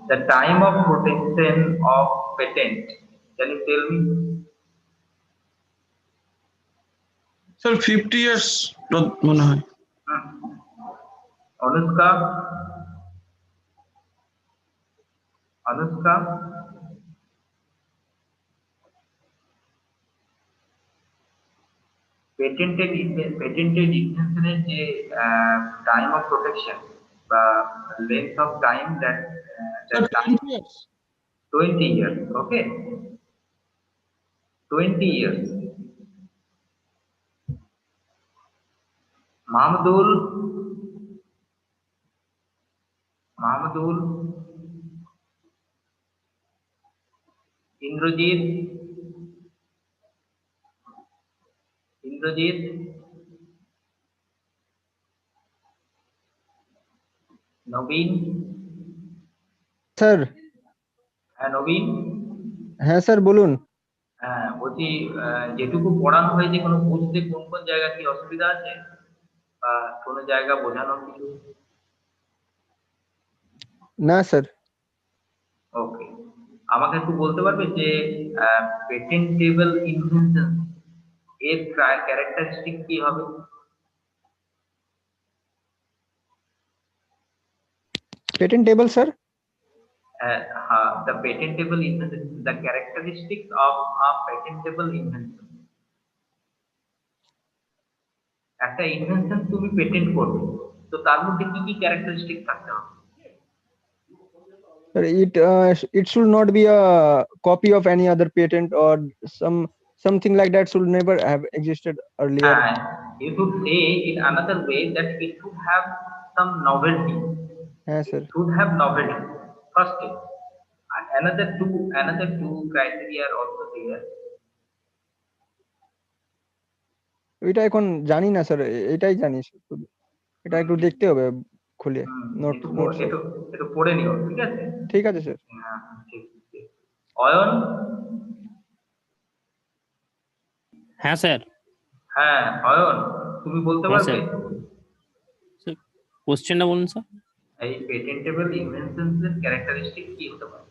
S5: the time of protection of patent, can you tell me?
S6: Sir, 50 years মনে হয়।
S5: অনুষ্কা, অনুষ্কা, পেটেন্টেড ইনভেনশনের যে টাইম অফ প্রোটেকশন বা length of time, that
S6: Sir, 20 years.
S5: 20 years. Okay, 20 years. Mahmudul, Mahmudul, Indrajit, Indrajit, Nabin.
S7: Sir.
S5: হ্যাঁ নবীন।
S7: হ্যাঁ স্যার বলুন।
S5: হ্যাঁ বলছি, যেটুকু পড়ানো হয়েছে কোনো বুঝতে কোন কোন জায়গা কি অসুবিধা আছে বা কোনো জায়গা বোঝানোর কিছু?
S7: না স্যার।
S5: ওকে, আমাকে একটু বলতে পারবে যে পেটেন্টেবল ইনভেনশন এর ক্যারেক্টারিস্টিক কি হবে?
S7: Patentable sir?
S5: The patentable invention, the characteristics of a patentable invention. একটা ইনভেনশন তুমি পেটেন্ট করবে, তো তার মধ্যে কি কি ক্যারেক্টারিস্টিক থাকতে হবে?
S7: Sir, it should not be a copy of any other patent or something like that should never have existed earlier.
S5: And you should say in another way that it should have some novelty.
S7: Yes sir.
S5: It should have novelty. First thing. And another two criteria are also there.
S7: এটা এখন জানি না sir, এটাই জানি শুধু। এটা একটু দেখতে হবে খুলে নোট।
S5: একটু পড়ে নিও, ঠিক আছে?
S7: ঠিক আছে স্যার।
S5: হ্যাঁ ঠিক আছে। অয়ন।
S8: হ্যাঁ স্যার।
S5: হ্যাঁ অয়ন, তুমি বলতে পারবে?
S8: কোশ্চেনটা বলুন স্যার।
S5: এই পেটেন্টেবল ইনভেনশনস এর ক্যারেক্টারিস্টিক কি হতে পারে?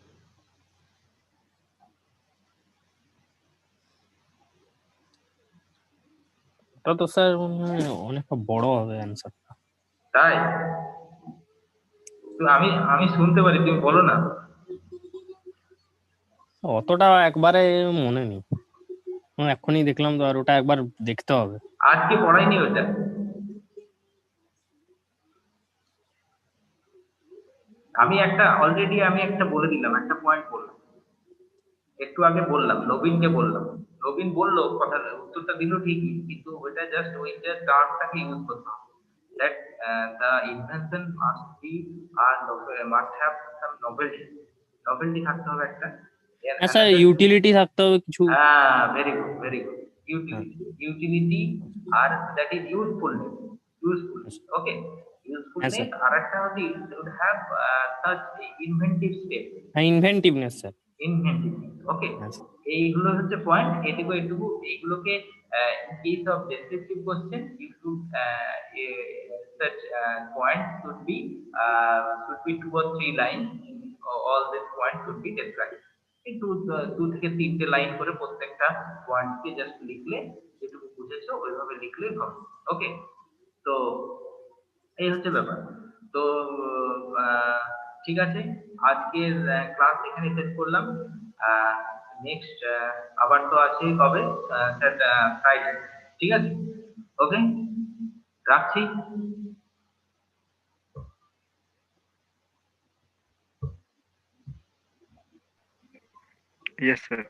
S8: এটা তো স্যার অনেকটা বড় হবে অ্যানসারটা।
S5: তাই? তো আমি শুনতে পারি, তুমি বলো না।
S8: অতটা একবারে মনে নেই, এক্ষুনি দেখলাম তো, আর ওটা একবার দেখতে হবে।
S5: আজকে পড়াইনি ওটা? আমি একটা বলে দিলাম, একটা পয়েন্ট বললাম, একটু আগে বললাম, নবীনকে বললাম, নবীন বললো কথা, উত্তরটা দিল ঠিকই, কিন্তু ওইটা জাস্ট ওই যে টার্মটাকে ইউজ করতে হবে, that the invention must have some novelty থাকতে হবে একটা।
S8: হ্যাঁ স্যার ইউটিলিটি থাকতে হবে কিছু।
S5: very good, very good. Utility or that is usefulness. Okay. Usefulness
S8: sir.
S5: আর একটা হচ্ছে it should have such inventive step.
S8: হ্যাঁ ইনভেন্টিভনেস স্যার।
S5: Inventiveness. Okay.
S8: Yes.
S5: এইগুলো হচ্ছে পয়েন্ট, এটুকু এইগুলোকে in case of descriptive question you should such points should be 2 or 3 lines. All these points should be described. এই 2 থেকে 3টে লাইন করে প্রত্যেকটা পয়েন্টকে জাস্ট লিখলে, যেটুকু বুঝেছো ওইভাবে লিখলেই হবে। ওকে, তো এই হচ্ছে ব্যাপার। তো ঠিক আছে, আজকের ক্লাস এখানে শেষ করলাম। নেক্সট আবার তো আছে কবে স্যার? ফ্রাইডে। ঠিক আছে, ওকে, রাখছি।
S2: Yes, sir.